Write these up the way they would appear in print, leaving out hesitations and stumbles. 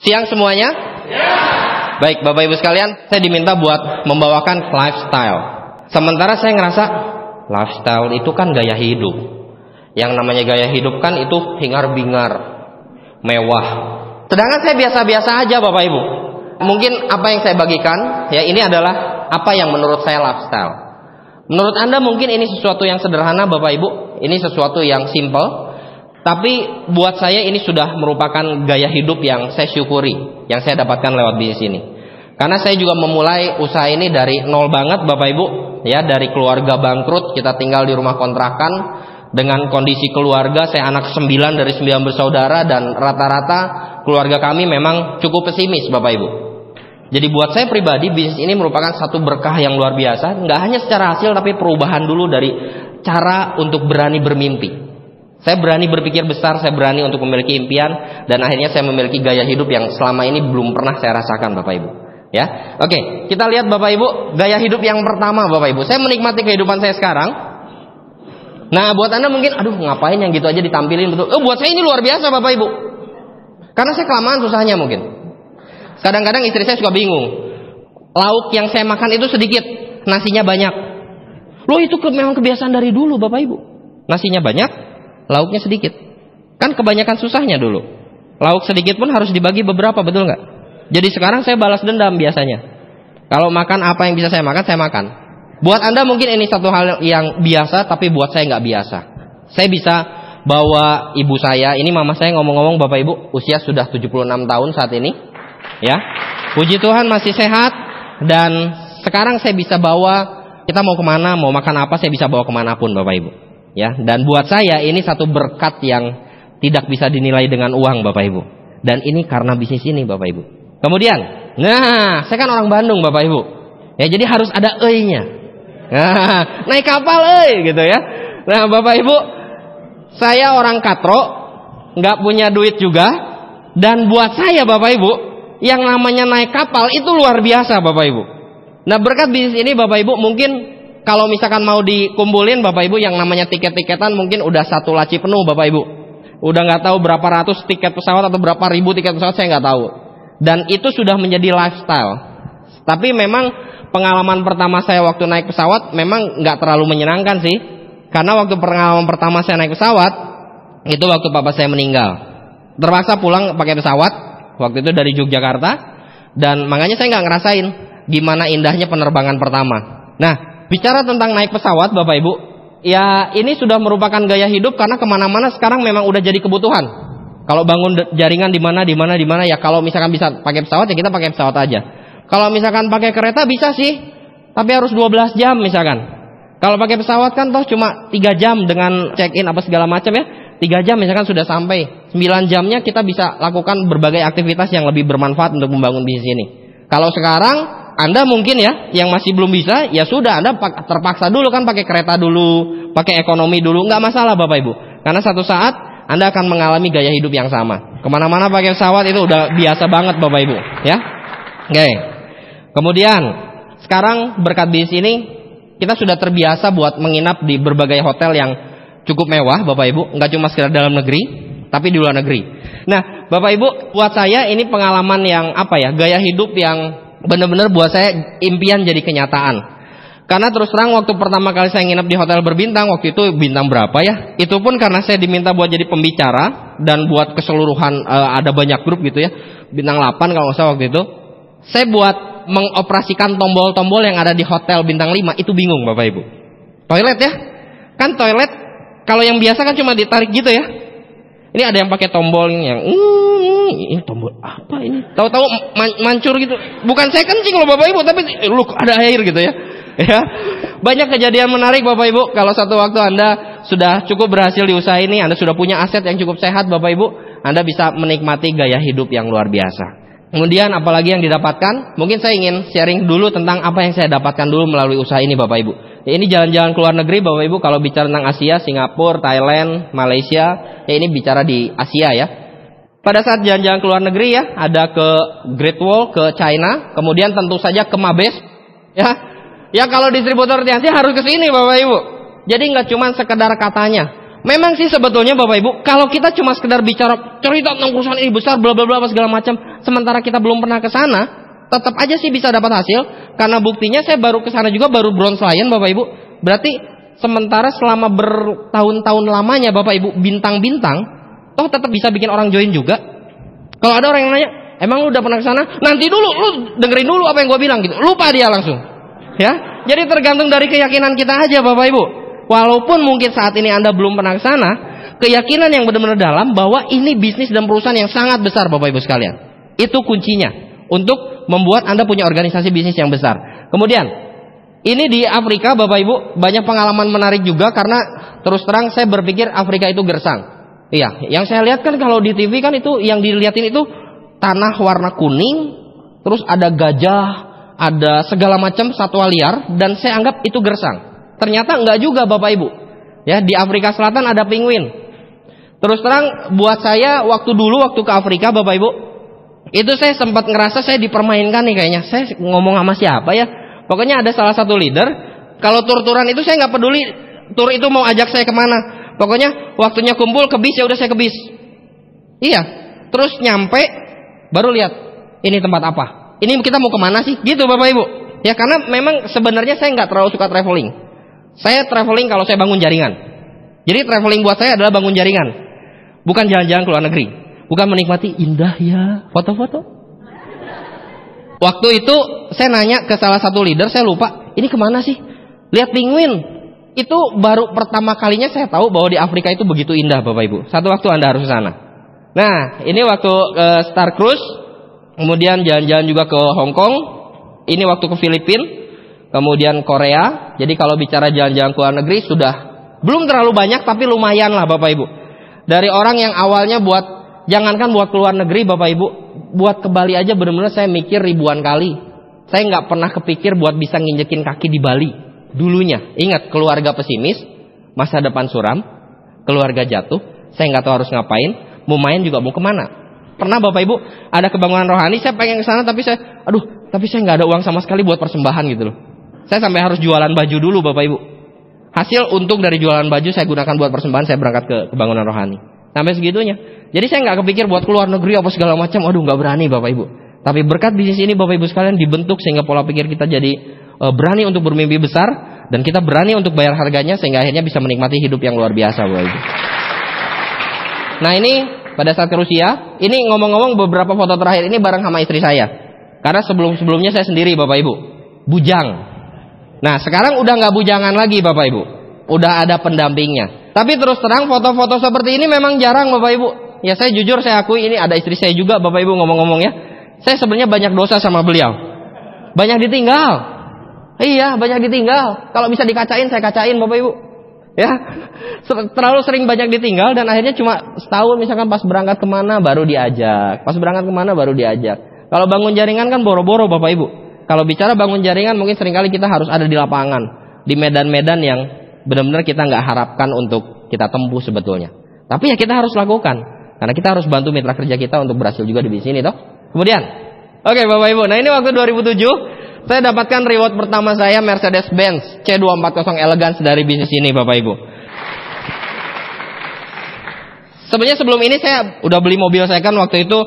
Siang semuanya? Ya. Baik, Bapak Ibu sekalian, saya diminta buat membawakan lifestyle. Sementara saya ngerasa lifestyle itu kan gaya hidup. Yang namanya gaya hidup kan itu hingar-bingar, mewah. Sedangkan saya biasa-biasa aja, Bapak Ibu. Mungkin apa yang saya bagikan, ya ini adalah apa yang menurut saya lifestyle. Menurut Anda mungkin ini sesuatu yang sederhana, Bapak Ibu. Ini sesuatu yang simple. Tapi buat saya ini sudah merupakan gaya hidup yang saya syukuri, yang saya dapatkan lewat bisnis ini. Karena saya juga memulai usaha ini dari nol banget, Bapak Ibu. Ya, dari keluarga bangkrut, kita tinggal di rumah kontrakan dengan kondisi keluarga, saya anak 9 dari 9 bersaudara, dan rata-rata keluarga kami memang cukup pesimis, Bapak Ibu. Jadi buat saya pribadi, bisnis ini merupakan satu berkah yang luar biasa. Nggak hanya secara hasil, tapi perubahan dulu dari cara untuk berani bermimpi. Saya berani berpikir besar, saya berani untuk memiliki impian, dan akhirnya saya memiliki gaya hidup yang selama ini belum pernah saya rasakan, Bapak Ibu. Ya, oke, kita lihat Bapak Ibu, gaya hidup yang pertama, Bapak Ibu. Saya menikmati kehidupan saya sekarang. Nah, buat Anda mungkin, aduh ngapain yang gitu aja ditampilin betul. Buat saya ini luar biasa, Bapak Ibu. Karena saya kelamaan susahnya mungkin. Kadang-kadang istri saya suka bingung. Lauk yang saya makan itu sedikit, nasinya banyak. Loh, itu memang kebiasaan dari dulu, Bapak Ibu. Nasinya banyak, lauknya sedikit. Kan kebanyakan susahnya dulu. Lauk sedikit pun harus dibagi beberapa, betul nggak? Jadi sekarang saya balas dendam biasanya. Kalau makan apa yang bisa saya makan. Buat Anda mungkin ini satu hal yang biasa, tapi buat saya nggak biasa. Saya bisa bawa ibu saya, ini mama saya ngomong-ngomong Bapak Ibu, usia sudah 76 tahun saat ini. Ya, puji Tuhan masih sehat. Dan sekarang saya bisa bawa, kita mau kemana, mau makan apa, saya bisa bawa kemanapun Bapak Ibu. Ya, dan buat saya ini satu berkat yang tidak bisa dinilai dengan uang, Bapak Ibu. Dan ini karena bisnis ini, Bapak Ibu. Kemudian, nah, saya kan orang Bandung, Bapak Ibu. Ya, jadi harus ada e-nya. Nah, naik kapal gitu ya. Nah, Bapak Ibu, saya orang katro, nggak punya duit juga. Dan buat saya, Bapak Ibu, yang namanya naik kapal itu luar biasa, Bapak Ibu. Nah, berkat bisnis ini, Bapak Ibu, mungkin kalau misalkan mau dikumpulin, Bapak Ibu, yang namanya tiket-tiketan mungkin udah satu laci penuh, Bapak Ibu. Udah nggak tahu berapa ratus tiket pesawat atau berapa ribu tiket pesawat, saya nggak tahu. Dan itu sudah menjadi lifestyle. Tapi memang pengalaman pertama saya waktu naik pesawat memang nggak terlalu menyenangkan sih. Karena waktu pengalaman pertama saya naik pesawat, itu waktu papa saya meninggal. Terpaksa pulang pakai pesawat, waktu itu dari Yogyakarta. Dan makanya saya nggak ngerasain gimana indahnya penerbangan pertama. Nah, bicara tentang naik pesawat, Bapak Ibu, ya ini sudah merupakan gaya hidup karena kemana-mana sekarang memang udah jadi kebutuhan. Kalau bangun jaringan di mana, ya kalau misalkan bisa pakai pesawat, ya kita pakai pesawat aja. Kalau misalkan pakai kereta bisa sih, tapi harus 12 jam misalkan. Kalau pakai pesawat kan toh cuma 3 jam dengan check-in apa segala macam ya. 3 jam misalkan sudah sampai. 9 jamnya kita bisa lakukan berbagai aktivitas yang lebih bermanfaat untuk membangun bisnis ini. Kalau sekarang Anda mungkin ya, yang masih belum bisa, ya sudah Anda terpaksa dulu kan pakai kereta dulu, pakai ekonomi dulu, nggak masalah Bapak Ibu. Karena satu saat Anda akan mengalami gaya hidup yang sama. Kemana-mana pakai pesawat itu udah biasa banget Bapak Ibu, ya. Oke. Kemudian sekarang berkat bisnis ini kita sudah terbiasa buat menginap di berbagai hotel yang cukup mewah, Bapak Ibu. Nggak cuma sekedar dalam negeri, tapi di luar negeri. Nah, Bapak Ibu, buat saya ini pengalaman yang gaya hidup yang benar-benar buat saya impian jadi kenyataan. Karena terus terang waktu pertama kali saya nginep di hotel berbintang, waktu itu bintang berapa ya? Itu pun karena saya diminta buat jadi pembicara dan buat keseluruhan ada banyak grup gitu ya. Bintang 8 kalau nggak salah waktu itu. Saya buat mengoperasikan tombol-tombol yang ada di hotel bintang 5 itu bingung Bapak Ibu. Toilet ya? Kan toilet kalau yang biasa kan cuma ditarik gitu ya. Ini ada yang pakai tombol yang ini tombol apa ini? Tahu-tahu mancur gitu. Bukan saya kencing loh Bapak Ibu, tapi ada air gitu ya. Ya, banyak kejadian menarik Bapak Ibu. Kalau satu waktu Anda sudah cukup berhasil di usaha ini, Anda sudah punya aset yang cukup sehat Bapak Ibu, Anda bisa menikmati gaya hidup yang luar biasa. Kemudian apalagi yang didapatkan? Mungkin saya ingin sharing dulu tentang apa yang saya dapatkan dulu melalui usaha ini Bapak Ibu. Ya, ini jalan-jalan ke luar negeri Bapak Ibu. Kalau bicara tentang Asia, Singapura, Thailand, Malaysia, ya ini bicara di Asia ya. Pada saat jalan-jalan ke luar negeri ya, ada ke Great Wall, ke China, kemudian tentu saja ke Mabes ya. Ya kalau distributor hati-hati harus ke sini Bapak Ibu. Jadi nggak cuma sekedar katanya. Memang sih sebetulnya Bapak Ibu, kalau kita cuma sekedar bicara cerita tentang perusahaan ini besar, bla bla bla segala macam, sementara kita belum pernah ke sana, tetap aja sih bisa dapat hasil. Karena buktinya saya baru ke sana juga, baru bronze lion Bapak Ibu. Berarti sementara selama bertahun-tahun lamanya Bapak Ibu bintang-bintang, toh tetap bisa bikin orang join juga. Kalau ada orang yang nanya, emang lu udah pernah ke sana? Nanti dulu, lu dengerin dulu apa yang gue bilang gitu. Lupa dia langsung. Ya, jadi tergantung dari keyakinan kita aja Bapak Ibu. Walaupun mungkin saat ini Anda belum pernah ke sana, keyakinan yang benar-benar dalam bahwa ini bisnis dan perusahaan yang sangat besar Bapak Ibu sekalian. Itu kuncinya untuk membuat Anda punya organisasi bisnis yang besar. Kemudian, ini di Afrika Bapak Ibu banyak pengalaman menarik juga karena terus terang saya berpikir Afrika itu gersang. Iya, yang saya lihat kan kalau di TV kan itu yang dilihatin itu tanah warna kuning, terus ada gajah, ada segala macam satwa liar, dan saya anggap itu gersang. Ternyata enggak juga Bapak Ibu. Ya, di Afrika Selatan ada penguin. Terus terang buat saya waktu ke Afrika Bapak Ibu, itu saya sempat ngerasa saya dipermainkan nih kayaknya. Saya ngomong sama siapa ya? Pokoknya ada salah satu leader, kalau tur-turan itu saya nggak peduli tur itu mau ajak saya kemana. Pokoknya waktunya kumpul ke bis, ya udah saya ke bis. Iya. Terus nyampe baru lihat ini tempat apa? Ini kita mau kemana sih? Gitu Bapak Ibu. Ya karena memang sebenarnya saya nggak terlalu suka traveling. Saya traveling kalau saya bangun jaringan. Jadi traveling buat saya adalah bangun jaringan. Bukan jalan-jalan ke luar negeri. Bukan menikmati indah ya foto-foto. Waktu itu saya nanya ke salah satu leader, saya lupa, ini kemana sih? Lihat penguin. Itu baru pertama kalinya saya tahu bahwa di Afrika itu begitu indah Bapak Ibu. Satu waktu Anda harus ke sana. Nah, ini waktu Star Cruise, kemudian jalan-jalan juga ke Hong Kong. Ini waktu ke Filipina, kemudian Korea. Jadi kalau bicara jalan-jalan ke luar negeri sudah belum terlalu banyak, tapi lumayan lah Bapak Ibu. Dari orang yang awalnya jangankan buat ke luar negeri Bapak Ibu, buat ke Bali aja benar-benar saya mikir ribuan kali. Saya nggak pernah kepikir buat bisa nginjekin kaki di Bali. Dulunya, ingat, keluarga pesimis, masa depan suram, keluarga jatuh, saya nggak tahu harus ngapain, mau main juga mau kemana. Pernah Bapak Ibu ada kebangunan rohani, saya pengen ke sana tapi saya nggak ada uang sama sekali buat persembahan gitu loh. Saya sampai harus jualan baju dulu Bapak Ibu. Hasil untung dari jualan baju saya gunakan buat persembahan, saya berangkat ke kebangunan rohani. Sampai segitunya. Jadi saya nggak kepikir buat keluar negeri apa segala macam. Aduh, nggak berani Bapak Ibu. Tapi berkat bisnis ini Bapak Ibu sekalian dibentuk sehingga pola pikir kita jadi berani untuk bermimpi besar, dan kita berani untuk bayar harganya sehingga akhirnya bisa menikmati hidup yang luar biasa Bapak Ibu. Nah ini pada saat ke Rusia, ini ngomong-ngomong beberapa foto terakhir ini bareng sama istri saya. Karena sebelum-sebelumnya saya sendiri Bapak Ibu, bujang. Nah sekarang udah nggak bujangan lagi Bapak Ibu, udah ada pendampingnya. Tapi terus terang foto-foto seperti ini memang jarang Bapak Ibu. Ya saya jujur saya akui ini ada istri saya juga Bapak Ibu ngomong-ngomong ya. Saya sebenarnya banyak dosa sama beliau. Banyak ditinggal. Iya, banyak ditinggal. Kalau bisa dikacain, saya kacain Bapak Ibu. Ya, terlalu sering banyak ditinggal dan akhirnya cuma setahun misalkan pas berangkat kemana baru diajak. Pas berangkat kemana baru diajak. Kalau bangun jaringan kan boro-boro Bapak Ibu. Kalau bicara bangun jaringan mungkin seringkali kita harus ada di lapangan. Di medan-medan yang benar-benar kita nggak harapkan untuk kita tempuh sebetulnya. Tapi ya kita harus lakukan. Karena kita harus bantu mitra kerja kita untuk berhasil juga di bisnis ini toh. Kemudian, oke Bapak Ibu, nah ini waktu 2007 saya dapatkan reward pertama saya Mercedes-Benz C240 Elegance dari bisnis ini Bapak Ibu. Sebenarnya sebelum ini saya udah beli mobil saya kan waktu itu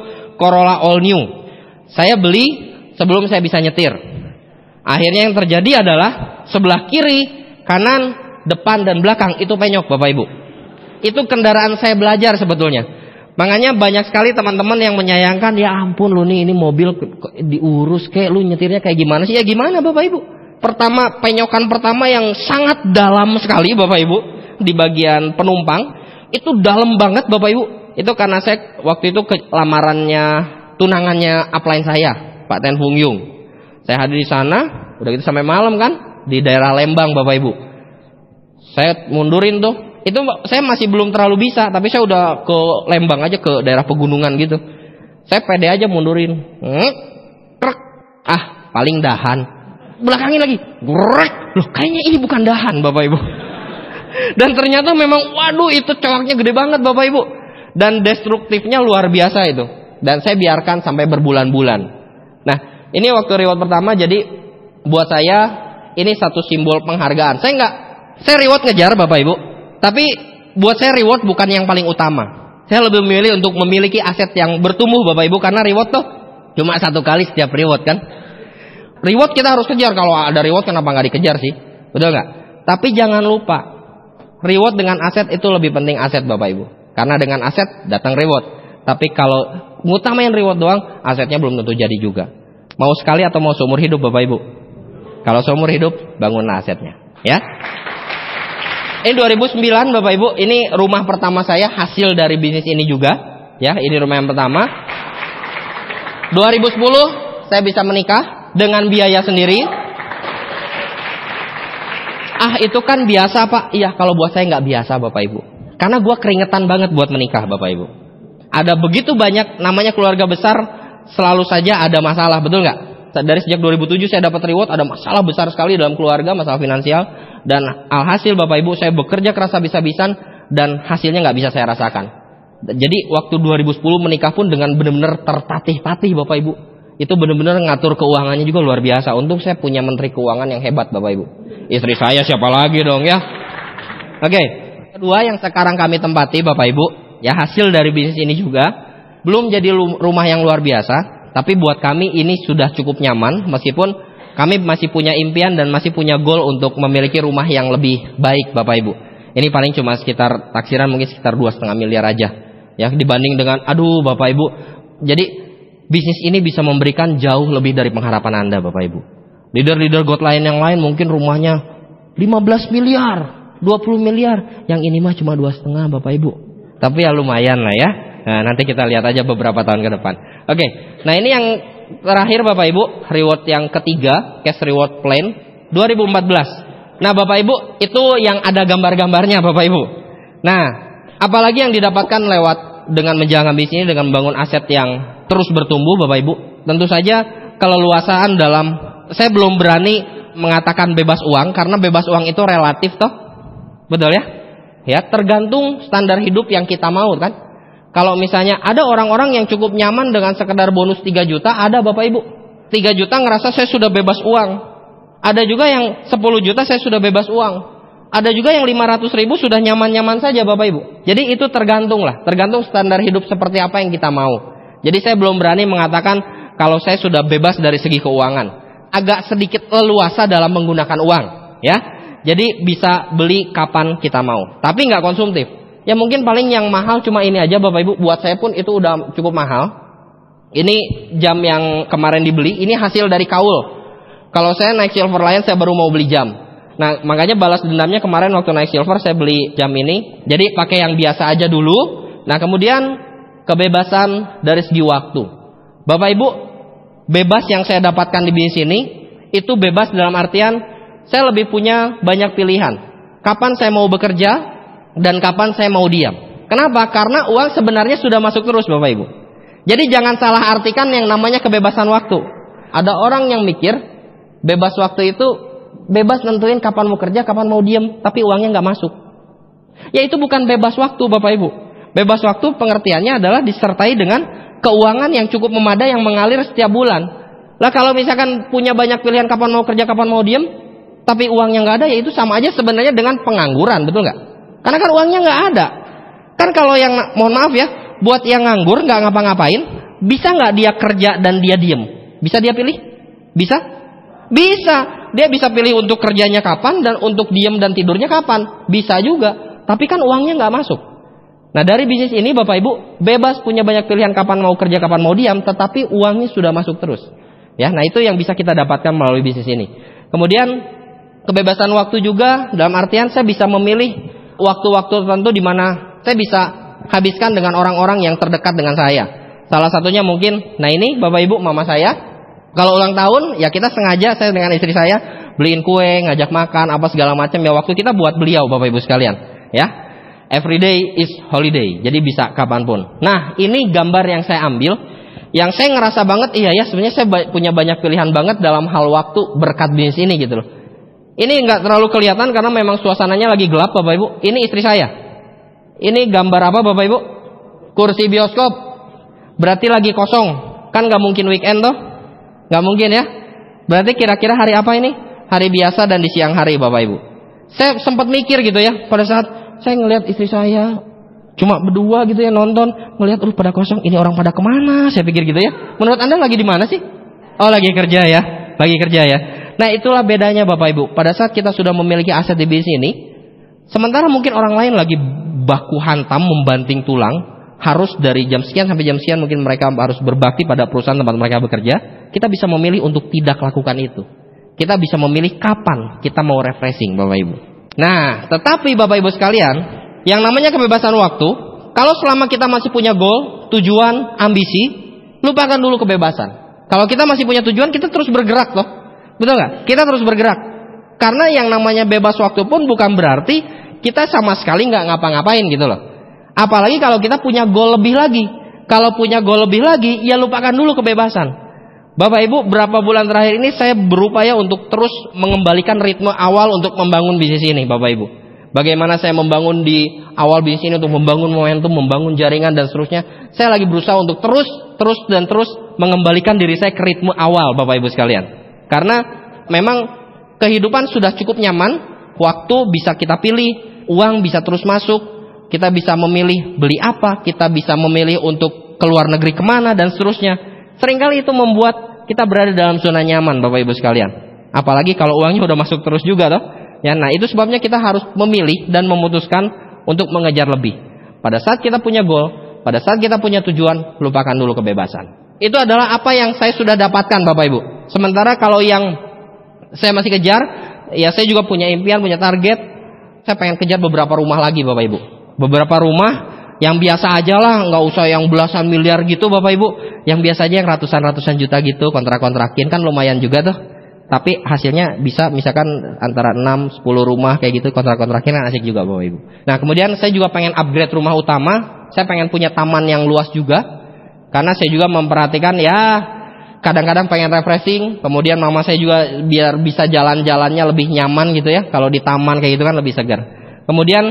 Corolla All New. Saya beli sebelum saya bisa nyetir. Akhirnya yang terjadi adalah sebelah kiri, kanan, depan dan belakang itu penyok Bapak Ibu. Itu kendaraan saya belajar sebetulnya. Makanya banyak sekali teman-teman yang menyayangkan, ya ampun lu nih ini mobil diurus kayak lu nyetirnya kayak gimana sih? Ya gimana Bapak Ibu? Pertama, penyokan pertama yang sangat dalam sekali Bapak Ibu di bagian penumpang, itu dalam banget Bapak Ibu. Itu karena saya waktu itu lamarannya tunangannya upline saya, Pak Ten Hung Yung. Saya hadir di sana, udah gitu sampai malam kan di daerah Lembang Bapak Ibu. Saya mundurin tuh. Itu saya masih belum terlalu bisa, tapi saya udah ke Lembang aja, ke daerah pegunungan gitu. Saya pede aja mundurin. Krek. Ah, paling dahan. Belakangin lagi. Grek. Loh, kayaknya ini bukan dahan, Bapak Ibu. Dan ternyata memang waduh itu coaknya gede banget Bapak Ibu. Dan destruktifnya luar biasa itu. Dan saya biarkan sampai berbulan-bulan. Nah, ini waktu reward pertama, jadi buat saya ini satu simbol penghargaan. Saya reward ngejar Bapak Ibu. Tapi buat saya reward bukan yang paling utama. Saya lebih memilih untuk memiliki aset yang bertumbuh Bapak Ibu, karena reward tuh cuma satu kali setiap reward kan. Reward kita harus kejar, kalau ada reward kenapa nggak dikejar sih? Betul nggak? Tapi jangan lupa, reward dengan aset itu lebih penting aset Bapak Ibu. Karena dengan aset datang reward. Tapi kalau ngutamain reward doang, asetnya belum tentu jadi juga. Mau sekali atau mau seumur hidup Bapak Ibu? Kalau seumur hidup, bangunlah asetnya, ya. Ini 2009 Bapak Ibu, ini rumah pertama saya hasil dari bisnis ini juga, ya. Ini rumah yang pertama. 2010 saya bisa menikah dengan biaya sendiri. Itu kan biasa Pak. Iya, kalau buat saya nggak biasa Bapak Ibu. Karena gue keringetan banget buat menikah Bapak Ibu. Ada begitu banyak, namanya keluarga besar, selalu saja ada masalah, betul nggak? Dari sejak 2007 saya dapat reward, ada masalah besar sekali dalam keluarga, masalah finansial. Dan alhasil Bapak Ibu, saya bekerja keras habis-habisan dan hasilnya nggak bisa saya rasakan. Jadi waktu 2010 menikah pun dengan benar-benar tertatih-tatih Bapak Ibu. Itu benar-benar ngatur keuangannya juga luar biasa. Untung saya punya menteri keuangan yang hebat Bapak Ibu. Istri saya siapa lagi dong ya. Oke. Kedua yang sekarang kami tempati Bapak Ibu, ya hasil dari bisnis ini juga belum jadi rumah yang luar biasa. Tapi buat kami ini sudah cukup nyaman, meskipun kami masih punya impian dan masih punya goal untuk memiliki rumah yang lebih baik Bapak Ibu. Ini paling cuma sekitar taksiran mungkin sekitar 2,5 miliar aja. Ya, dibanding dengan Bapak Ibu. Jadi bisnis ini bisa memberikan jauh lebih dari pengharapan Anda Bapak Ibu. Leader-leader God lain yang lain mungkin rumahnya 15 miliar, 20 miliar. Yang ini mah cuma 2,5 Bapak Ibu. Tapi ya lumayan lah ya. Nah, nanti kita lihat aja beberapa tahun ke depan. Oke, nah ini yang terakhir Bapak Ibu, reward yang ketiga, cash reward plan 2014. Nah Bapak Ibu, itu yang ada gambar-gambarnya Bapak Ibu. Nah, apalagi yang didapatkan lewat dengan menjalankan bisnis ini, dengan membangun aset yang terus bertumbuh Bapak Ibu. Tentu saja keleluasaan dalam, saya belum berani mengatakan bebas uang, karena bebas uang itu relatif toh. Betul ya? Ya, tergantung standar hidup yang kita mau kan. Kalau misalnya ada orang-orang yang cukup nyaman dengan sekedar bonus 3 juta, ada Bapak Ibu. 3 juta ngerasa saya sudah bebas uang. Ada juga yang 10 juta saya sudah bebas uang. Ada juga yang 500 ribu sudah nyaman-nyaman saja Bapak Ibu. Jadi itu tergantung lah. Tergantung standar hidup seperti apa yang kita mau. Jadi saya belum berani mengatakan kalau saya sudah bebas dari segi keuangan. Agak sedikit leluasa dalam menggunakan uang. Ya. Jadi bisa beli kapan kita mau. Tapi nggak konsumtif. Ya mungkin paling yang mahal cuma ini aja Bapak Ibu. Buat saya pun itu udah cukup mahal. Ini jam yang kemarin dibeli. Ini hasil dari kaul. Kalau saya naik Silver Lion saya baru mau beli jam. Nah makanya balas dendamnya kemarin waktu naik Silver saya beli jam ini. Jadi pakai yang biasa aja dulu. Nah kemudian kebebasan dari segi waktu. Bapak Ibu, bebas yang saya dapatkan di bisnis ini, itu bebas dalam artian saya lebih punya banyak pilihan. Kapan saya mau bekerja dan kapan saya mau diam. Kenapa? Karena uang sebenarnya sudah masuk terus Bapak Ibu. Jadi jangan salah artikan yang namanya kebebasan waktu. Ada orang yang mikir bebas waktu itu bebas nentuin kapan mau kerja, kapan mau diam, tapi uangnya nggak masuk. Ya itu bukan bebas waktu Bapak Ibu. Bebas waktu pengertiannya adalah disertai dengan keuangan yang cukup memadai yang mengalir setiap bulan. Lah kalau misalkan punya banyak pilihan kapan mau kerja, kapan mau diam, tapi uangnya nggak ada, ya itu sama aja sebenarnya dengan pengangguran, betul nggak? Karena kan uangnya nggak ada. Kan kalau yang, mohon maaf ya, buat yang nganggur nggak ngapa-ngapain, bisa nggak dia kerja dan dia diem? Bisa dia pilih? Bisa? Bisa. Dia bisa pilih untuk kerjanya kapan dan untuk diem dan tidurnya kapan. Bisa juga. Tapi kan uangnya nggak masuk. Nah dari bisnis ini Bapak Ibu bebas punya banyak pilihan kapan mau kerja, kapan mau diam, tetapi uangnya sudah masuk terus. Ya, nah itu yang bisa kita dapatkan melalui bisnis ini. Kemudian kebebasan waktu juga dalam artian saya bisa memilih waktu-waktu tertentu di mana saya bisa habiskan dengan orang-orang yang terdekat dengan saya. Salah satunya mungkin, nah ini Bapak Ibu mama saya, kalau ulang tahun ya kita sengaja saya dengan istri saya beliin kue, ngajak makan apa segala macam ya, waktu kita buat beliau Bapak Ibu sekalian. Ya, every day is holiday, jadi bisa kapanpun. Nah ini gambar yang saya ambil, yang saya ngerasa banget iya ya sebenarnya saya punya banyak pilihan banget dalam hal waktu berkat bisnis ini gitu loh. Ini nggak terlalu kelihatan karena memang suasananya lagi gelap Bapak Ibu. Ini istri saya. Ini gambar apa Bapak Ibu? Kursi bioskop. Berarti lagi kosong. Kan nggak mungkin weekend toh? Nggak mungkin ya. Berarti kira-kira hari apa ini? Hari biasa dan di siang hari Bapak Ibu. Saya sempat mikir gitu ya. Pada saat saya ngelihat istri saya cuma berdua gitu ya nonton, ngelihat pada kosong, ini orang pada kemana? Saya pikir gitu ya. Menurut Anda lagi di mana sih? Oh, lagi kerja ya, lagi kerja ya. Nah, itulah bedanya Bapak Ibu. Pada saat kita sudah memiliki aset di bisnis ini, sementara mungkin orang lain lagi baku hantam membanting tulang, harus dari jam sekian sampai jam sekian mungkin mereka harus berbakti pada perusahaan tempat mereka bekerja. Kita bisa memilih untuk tidak lakukan itu. Kita bisa memilih kapan kita mau refreshing Bapak Ibu. Nah, tetapi Bapak Ibu sekalian, yang namanya kebebasan waktu, kalau selama kita masih punya goal, tujuan, ambisi, lupakan dulu kebebasan. Kalau kita masih punya tujuan, kita terus bergerak loh. Betul nggak? Kita terus bergerak. Karena yang namanya bebas waktu pun bukan berarti kita sama sekali nggak ngapa-ngapain gitu loh. Apalagi kalau kita punya goal lebih lagi. Kalau punya goal lebih lagi, ya lupakan dulu kebebasan. Bapak Ibu, berapa bulan terakhir ini saya berupaya untuk terus mengembalikan ritme awal untuk membangun bisnis ini Bapak Ibu. Bagaimana saya membangun di awal bisnis ini untuk membangun momentum, membangun jaringan dan seterusnya. Saya lagi berusaha untuk terus mengembalikan diri saya ke ritme awal Bapak Ibu sekalian. Karena memang kehidupan sudah cukup nyaman, waktu bisa kita pilih, uang bisa terus masuk, kita bisa memilih beli apa, kita bisa memilih untuk keluar negeri kemana dan seterusnya. Seringkali itu membuat kita berada dalam zona nyaman Bapak Ibu sekalian. Apalagi kalau uangnya udah masuk terus juga toh. Ya, nah itu sebabnya kita harus memilih dan memutuskan untuk mengejar lebih. Pada saat kita punya goal, pada saat kita punya tujuan, lupakan dulu kebebasan. Itu adalah apa yang saya sudah dapatkan Bapak Ibu. Sementara kalau yang saya masih kejar, ya saya juga punya impian, punya target. Saya pengen kejar beberapa rumah lagi Bapak Ibu. Beberapa rumah yang biasa aja lah, nggak usah yang belasan miliar gitu Bapak Ibu. Yang biasa aja yang ratusan juta gitu, kontrak-kontrakin kan lumayan juga tuh. Tapi hasilnya bisa misalkan antara 6-10 rumah kayak gitu, kontrak-kontrakin kan asik juga Bapak Ibu. Nah kemudian saya juga pengen upgrade rumah utama. Saya pengen punya taman yang luas juga. Karena saya juga memperhatikan ya, kadang-kadang pengen refreshing. Kemudian mama saya juga biar bisa jalan-jalannya lebih nyaman gitu ya. Kalau di taman kayak gitu kan lebih segar. Kemudian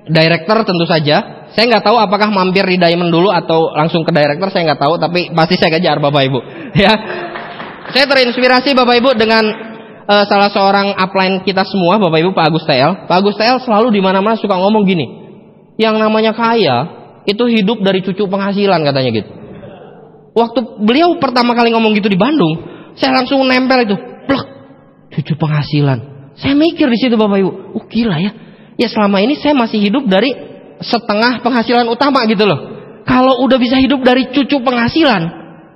director tentu saja. Saya nggak tahu apakah mampir di Diamond dulu atau langsung ke director, saya nggak tahu. Tapi pasti saya kejar Bapak Ibu. Ya. Saya terinspirasi Bapak Ibu dengan salah seorang upline kita semua Bapak Ibu, Pak Agus TL. Pak Agus TL selalu di mana-mana suka ngomong gini. Yang namanya kaya itu hidup dari cucu penghasilan katanya gitu. Waktu beliau pertama kali ngomong gitu di Bandung, saya langsung nempel itu, plek, cucu penghasilan. Saya mikir di situ Bapak Ibu, gila ya. Ya selama ini saya masih hidup dari setengah penghasilan utama gitu loh. Kalau udah bisa hidup dari cucu penghasilan,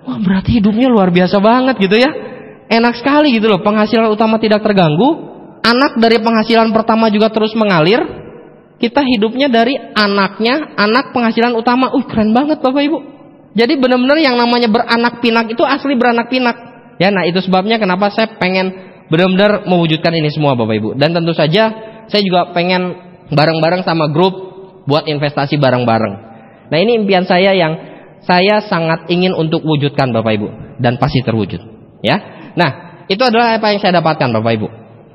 wah berarti hidupnya luar biasa banget gitu ya. Enak sekali gitu loh, penghasilan utama tidak terganggu. Anak dari penghasilan pertama juga terus mengalir. Kita hidupnya dari anaknya, anak penghasilan utama. Keren banget Bapak Ibu. Jadi benar-benar yang namanya beranak pinak itu asli beranak pinak. Ya, nah itu sebabnya kenapa saya pengen benar-benar mewujudkan ini semua Bapak Ibu. Dan tentu saja saya juga pengen bareng-bareng sama grup buat investasi bareng-bareng. Nah ini impian saya yang saya sangat ingin untuk wujudkan Bapak Ibu. Dan pasti terwujud. Ya, nah itu adalah apa yang saya dapatkan Bapak Ibu.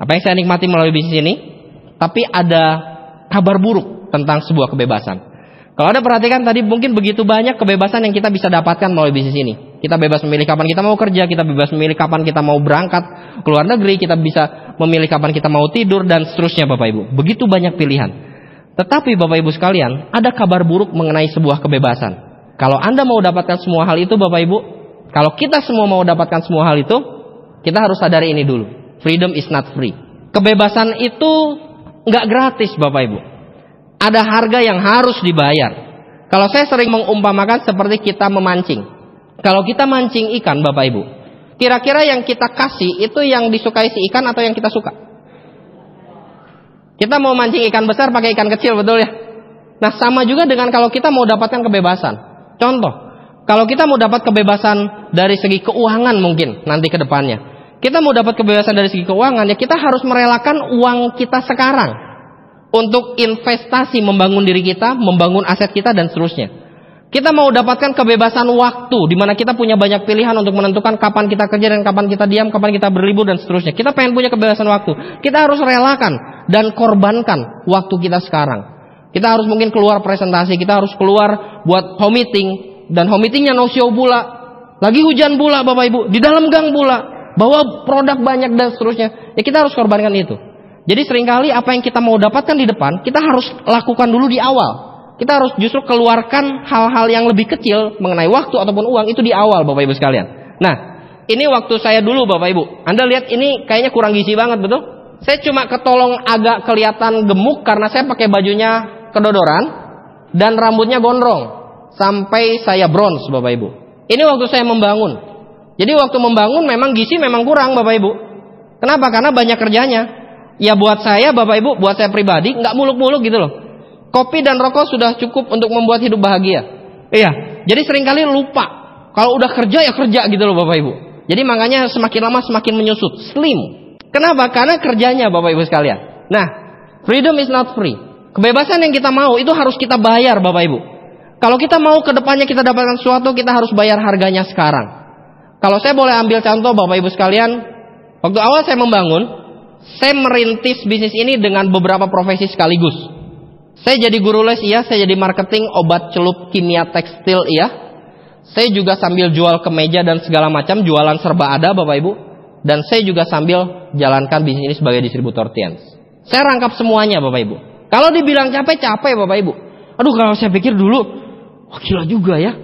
Apa yang saya nikmati melalui bisnis ini. Tapi ada kabar buruk tentang sebuah kebebasan. Kalau Anda perhatikan tadi mungkin begitu banyak kebebasan yang kita bisa dapatkan melalui bisnis ini. Kita bebas memilih kapan kita mau kerja, kita bebas memilih kapan kita mau berangkat ke luar negeri, kita bisa memilih kapan kita mau tidur dan seterusnya Bapak Ibu. Begitu banyak pilihan. Tetapi Bapak Ibu sekalian, ada kabar buruk mengenai sebuah kebebasan. Kalau Anda mau dapatkan semua hal itu Bapak Ibu, kalau kita semua mau dapatkan semua hal itu, kita harus sadari ini dulu. Freedom is not free. Kebebasan itu nggak gratis Bapak Ibu. Ada harga yang harus dibayar. Kalau saya sering mengumpamakan seperti kita memancing. Kalau kita mancing ikan Bapak Ibu, kira-kira yang kita kasih itu yang disukai si ikan atau yang kita suka? Kita mau mancing ikan besar pakai ikan kecil, betul ya? Nah sama juga dengan kalau kita mau dapatkan kebebasan. Contoh, kalau kita mau dapat kebebasan dari segi keuangan mungkin nanti ke depannya. Kita mau dapat kebebasan dari segi keuangan, ya kita harus merelakan uang kita sekarang. Untuk investasi membangun diri kita, membangun aset kita dan seterusnya. Kita mau dapatkan kebebasan waktu, di mana kita punya banyak pilihan untuk menentukan kapan kita kerja dan kapan kita diam, kapan kita berlibur dan seterusnya. Kita pengen punya kebebasan waktu. Kita harus relakan dan korbankan waktu kita sekarang. Kita harus mungkin keluar presentasi, kita harus keluar buat home meeting, dan home meetingnya no show pula. Lagi hujan pula Bapak Ibu, di dalam gang pula, bawa produk banyak dan seterusnya. Ya kita harus korbankan itu. Jadi seringkali apa yang kita mau dapatkan di depan, kita harus lakukan dulu di awal. Kita harus justru keluarkan hal-hal yang lebih kecil mengenai waktu ataupun uang itu di awal, Bapak Ibu sekalian. Nah, ini waktu saya dulu, Bapak Ibu. Anda lihat ini kayaknya kurang gizi banget, betul? Saya cuma ketolong agak kelihatan gemuk karena saya pakai bajunya kedodoran dan rambutnya gondrong sampai saya bronze, Bapak Ibu. Ini waktu saya membangun. Jadi waktu membangun memang gizi memang kurang, Bapak Ibu. Kenapa? Karena banyak kerjanya. Ya buat saya, Bapak Ibu, buat saya pribadi nggak muluk-muluk gitu loh. Kopi dan rokok sudah cukup untuk membuat hidup bahagia. Iya. Jadi seringkali lupa. Kalau udah kerja ya kerja gitu loh, Bapak Ibu. Jadi makanya semakin lama semakin menyusut, slim. Kenapa? Karena kerjanya, Bapak Ibu sekalian. Nah, freedom is not free. Kebebasan yang kita mau itu harus kita bayar, Bapak Ibu. Kalau kita mau ke depannya kita dapatkan sesuatu, kita harus bayar harganya sekarang. Kalau saya boleh ambil contoh, Bapak Ibu sekalian, waktu awal saya membangun, saya merintis bisnis ini dengan beberapa profesi sekaligus. Saya jadi guru les, iya. Saya jadi marketing obat celup kimia tekstil, iya. Saya juga sambil jual kemeja dan segala macam, jualan serba ada, Bapak Ibu. Dan saya juga sambil jalankan bisnis ini sebagai distributor TIANS. Saya rangkap semuanya, Bapak Ibu. Kalau dibilang capek, Bapak Ibu. Aduh, kalau saya pikir dulu, wah gila juga ya.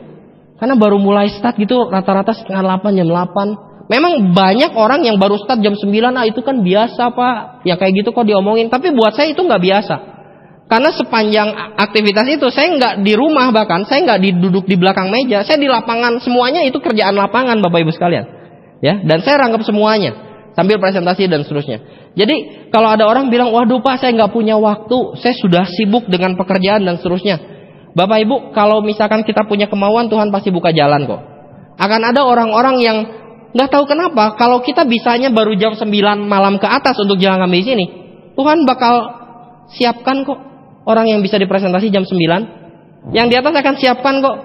Karena baru mulai start gitu, rata-rata setengah 8, jam 8. Memang banyak orang yang baru start jam 9, itu kan biasa Pak. Ya kayak gitu kok diomongin. Tapi buat saya itu nggak biasa. Karena sepanjang aktivitas itu, saya nggak di rumah bahkan. Saya nggak duduk di belakang meja. Saya di lapangan, semuanya itu kerjaan lapangan, Bapak Ibu sekalian. Ya, dan saya rangkap semuanya sambil presentasi dan seterusnya. Jadi kalau ada orang bilang, waduh Pak saya nggak punya waktu, saya sudah sibuk dengan pekerjaan dan seterusnya. Bapak Ibu, kalau misalkan kita punya kemauan, Tuhan pasti buka jalan kok. Akan ada orang-orang yang nggak tahu kenapa, kalau kita bisanya baru jam 9 malam ke atas untuk jalan di sini, Tuhan bakal siapkan kok orang yang bisa dipresentasi jam 9. Yang di atas akan siapkan kok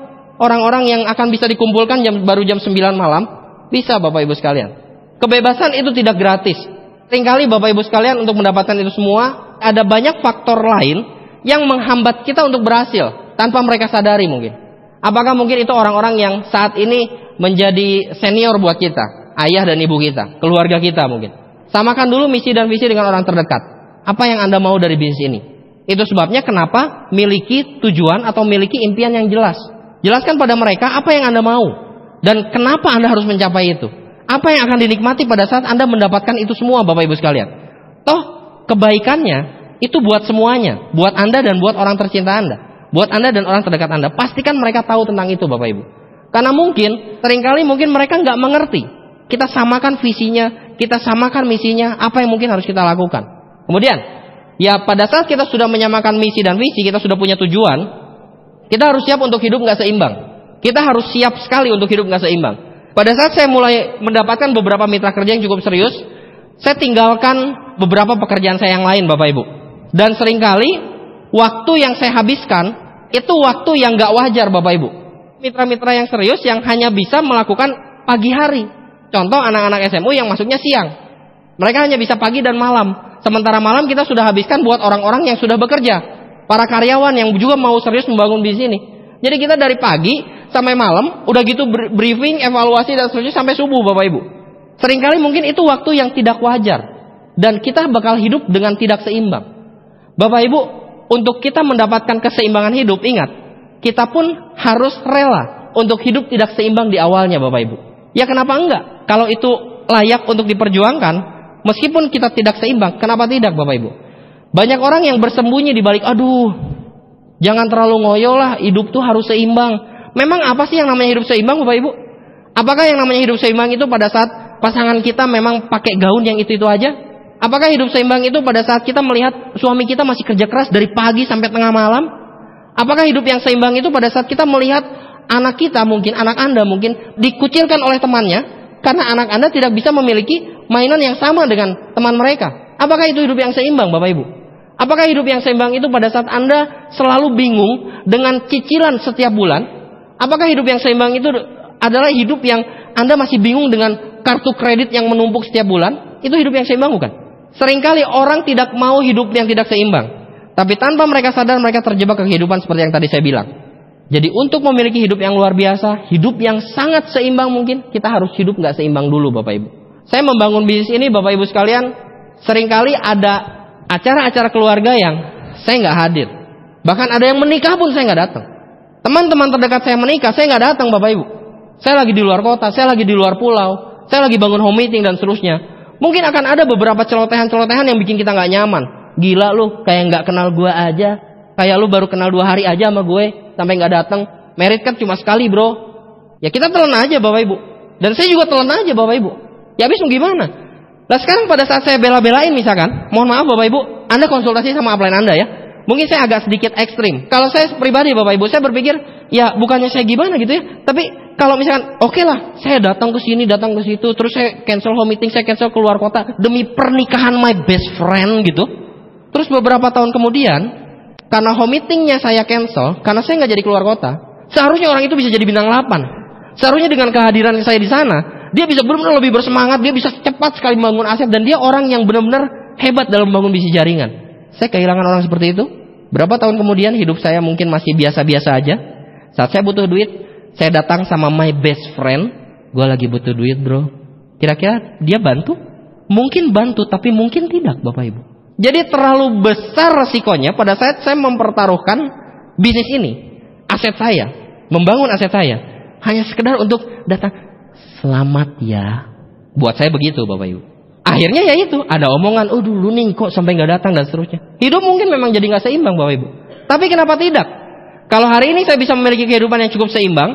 orang-orang yang akan bisa dikumpulkan baru jam 9 malam. Bisa, Bapak Ibu sekalian. Kebebasan itu tidak gratis. Seringkali Bapak Ibu sekalian untuk mendapatkan itu semua, ada banyak faktor lain yang menghambat kita untuk berhasil tanpa mereka sadari mungkin. Apakah mungkin itu orang-orang yang saat ini menjadi senior buat kita, ayah dan ibu kita, keluarga kita mungkin. Samakan dulu misi dan visi dengan orang terdekat. Apa yang Anda mau dari bisnis ini? Itu sebabnya kenapa miliki tujuan atau miliki impian yang jelas. Jelaskan pada mereka apa yang Anda mau. Dan kenapa Anda harus mencapai itu? Apa yang akan dinikmati pada saat Anda mendapatkan itu semua, Bapak Ibu sekalian? Toh, kebaikannya itu buat semuanya. Buat Anda dan buat orang tercinta Anda. Buat Anda dan orang terdekat Anda. Pastikan mereka tahu tentang itu, Bapak Ibu. Karena seringkali mereka nggak mengerti. Kita samakan visinya, kita samakan misinya, apa yang mungkin harus kita lakukan. Kemudian, ya pada saat kita sudah menyamakan misi dan visi, kita sudah punya tujuan, kita harus siap untuk hidup nggak seimbang. Kita harus siap sekali untuk hidup nggak seimbang. Pada saat saya mulai mendapatkan beberapa mitra kerja yang cukup serius, saya tinggalkan beberapa pekerjaan saya yang lain, Bapak Ibu. Dan seringkali waktu yang saya habiskan itu waktu yang nggak wajar, Bapak Ibu. Mitra-mitra yang serius yang hanya bisa melakukan pagi hari. Contoh anak-anak SMU yang masuknya siang. Mereka hanya bisa pagi dan malam. Sementara malam kita sudah habiskan buat orang-orang yang sudah bekerja. Para karyawan yang juga mau serius membangun bisnis ini. Jadi kita dari pagi sampai malam, udah gitu briefing, evaluasi dan seterusnya sampai subuh, Bapak Ibu. Seringkali mungkin itu waktu yang tidak wajar. Dan kita bakal hidup dengan tidak seimbang. Bapak Ibu, untuk kita mendapatkan keseimbangan hidup, ingat, kita pun harus rela untuk hidup tidak seimbang di awalnya, Bapak Ibu. Ya kenapa enggak? Kalau itu layak untuk diperjuangkan, meskipun kita tidak seimbang, kenapa tidak, Bapak Ibu? Banyak orang yang bersembunyi di balik, aduh, jangan terlalu ngoyo lah, hidup tuh harus seimbang. Memang apa sih yang namanya hidup seimbang, Bapak Ibu? Apakah yang namanya hidup seimbang itu pada saat pasangan kita memang pakai gaun yang itu aja? Apakah hidup seimbang itu pada saat kita melihat suami kita masih kerja keras dari pagi sampai tengah malam? Apakah hidup yang seimbang itu pada saat kita melihat anak kita mungkin, anak Anda mungkin dikucilkan oleh temannya karena anak Anda tidak bisa memiliki mainan yang sama dengan teman mereka? Apakah itu hidup yang seimbang, Bapak Ibu? Apakah hidup yang seimbang itu pada saat Anda selalu bingung dengan cicilan setiap bulan? Apakah hidup yang seimbang itu adalah hidup yang Anda masih bingung dengan kartu kredit yang menumpuk setiap bulan? Itu hidup yang seimbang bukan? Seringkali orang tidak mau hidup yang tidak seimbang. Tapi tanpa mereka sadar mereka terjebak ke kehidupan seperti yang tadi saya bilang. Jadi untuk memiliki hidup yang luar biasa, hidup yang sangat seimbang mungkin, kita harus hidup nggak seimbang dulu, Bapak Ibu. Saya membangun bisnis ini, Bapak Ibu sekalian, seringkali ada acara-acara keluarga yang saya nggak hadir. Bahkan ada yang menikah pun saya nggak datang. Teman-teman terdekat saya menikah, saya nggak datang Bapak Ibu. Saya lagi di luar kota, saya lagi di luar pulau, saya lagi bangun home meeting dan seterusnya. Mungkin akan ada beberapa celotehan-celotehan yang bikin kita nggak nyaman. Gila lu, kayak nggak kenal gue aja. Kayak lu baru kenal 2 hari aja sama gue, sampai nggak datang. Merit kan cuma sekali bro. Ya kita telan aja Bapak Ibu. Dan saya juga telan aja Bapak Ibu. Ya habis mau gimana? Nah sekarang pada saat saya bela-belain misalkan, mohon maaf Bapak Ibu, Anda konsultasi sama upline Anda ya. Mungkin saya agak sedikit ekstrim. Kalau saya pribadi Bapak Ibu, saya berpikir, ya bukannya saya gimana gitu ya. Tapi kalau misalkan, oke lah, saya datang ke sini, datang ke situ, terus saya cancel home meeting, saya cancel keluar kota demi pernikahan my best friend gitu. Terus beberapa tahun kemudian, karena home meetingnya saya cancel, karena saya nggak jadi keluar kota, seharusnya orang itu bisa jadi bintang 8. Seharusnya dengan kehadiran saya di sana, dia bisa benar-benar lebih bersemangat, dia bisa cepat sekali membangun aset, dan dia orang yang benar-benar hebat dalam membangun bisnis jaringan. Saya kehilangan orang seperti itu. Berapa tahun kemudian hidup saya mungkin masih biasa-biasa aja. Saat saya butuh duit, saya datang sama my best friend. Gue lagi butuh duit bro. Kira-kira dia bantu? Mungkin bantu, tapi mungkin tidak Bapak Ibu. Jadi terlalu besar resikonya pada saat saya mempertaruhkan bisnis ini, aset saya, membangun aset saya, hanya sekedar untuk datang, selamat ya. Buat saya begitu Bapak Ibu. Akhirnya ya itu, ada omongan, oh dulu nih kok sampai nggak datang dan seterusnya. Hidup mungkin memang jadi nggak seimbang Bapak Ibu. Tapi kenapa tidak? Kalau hari ini saya bisa memiliki kehidupan yang cukup seimbang,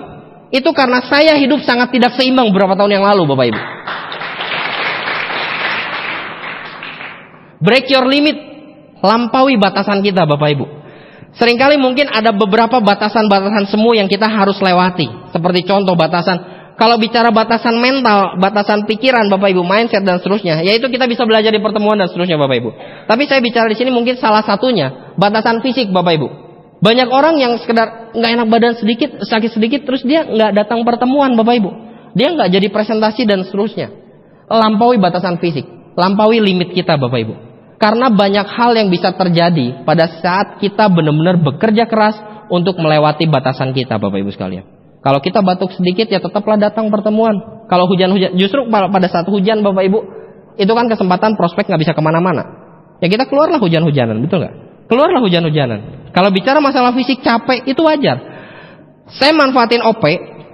itu karena saya hidup sangat tidak seimbang beberapa tahun yang lalu Bapak Ibu. Break your limit, lampaui batasan kita Bapak Ibu. Seringkali mungkin ada beberapa batasan-batasan semu yang kita harus lewati. Seperti contoh batasan, kalau bicara batasan mental, batasan pikiran Bapak Ibu, mindset dan seterusnya, yaitu kita bisa belajar di pertemuan dan seterusnya Bapak Ibu. Tapi saya bicara di sini mungkin salah satunya batasan fisik Bapak Ibu. Banyak orang yang sekedar nggak enak badan sedikit, sakit sedikit, terus dia nggak datang pertemuan Bapak Ibu. Dia nggak jadi presentasi dan seterusnya. Lampaui batasan fisik, lampaui limit kita Bapak Ibu. Karena banyak hal yang bisa terjadi pada saat kita benar-benar bekerja keras untuk melewati batasan kita Bapak Ibu sekalian. Kalau kita batuk sedikit ya tetaplah datang pertemuan. Kalau hujan-hujan, justru pada saat hujan Bapak Ibu, itu kan kesempatan prospek nggak bisa kemana-mana. Ya kita keluarlah hujan-hujanan, betul nggak? Keluarlah hujan-hujanan. Kalau bicara masalah fisik capek itu wajar. Saya manfaatin OP.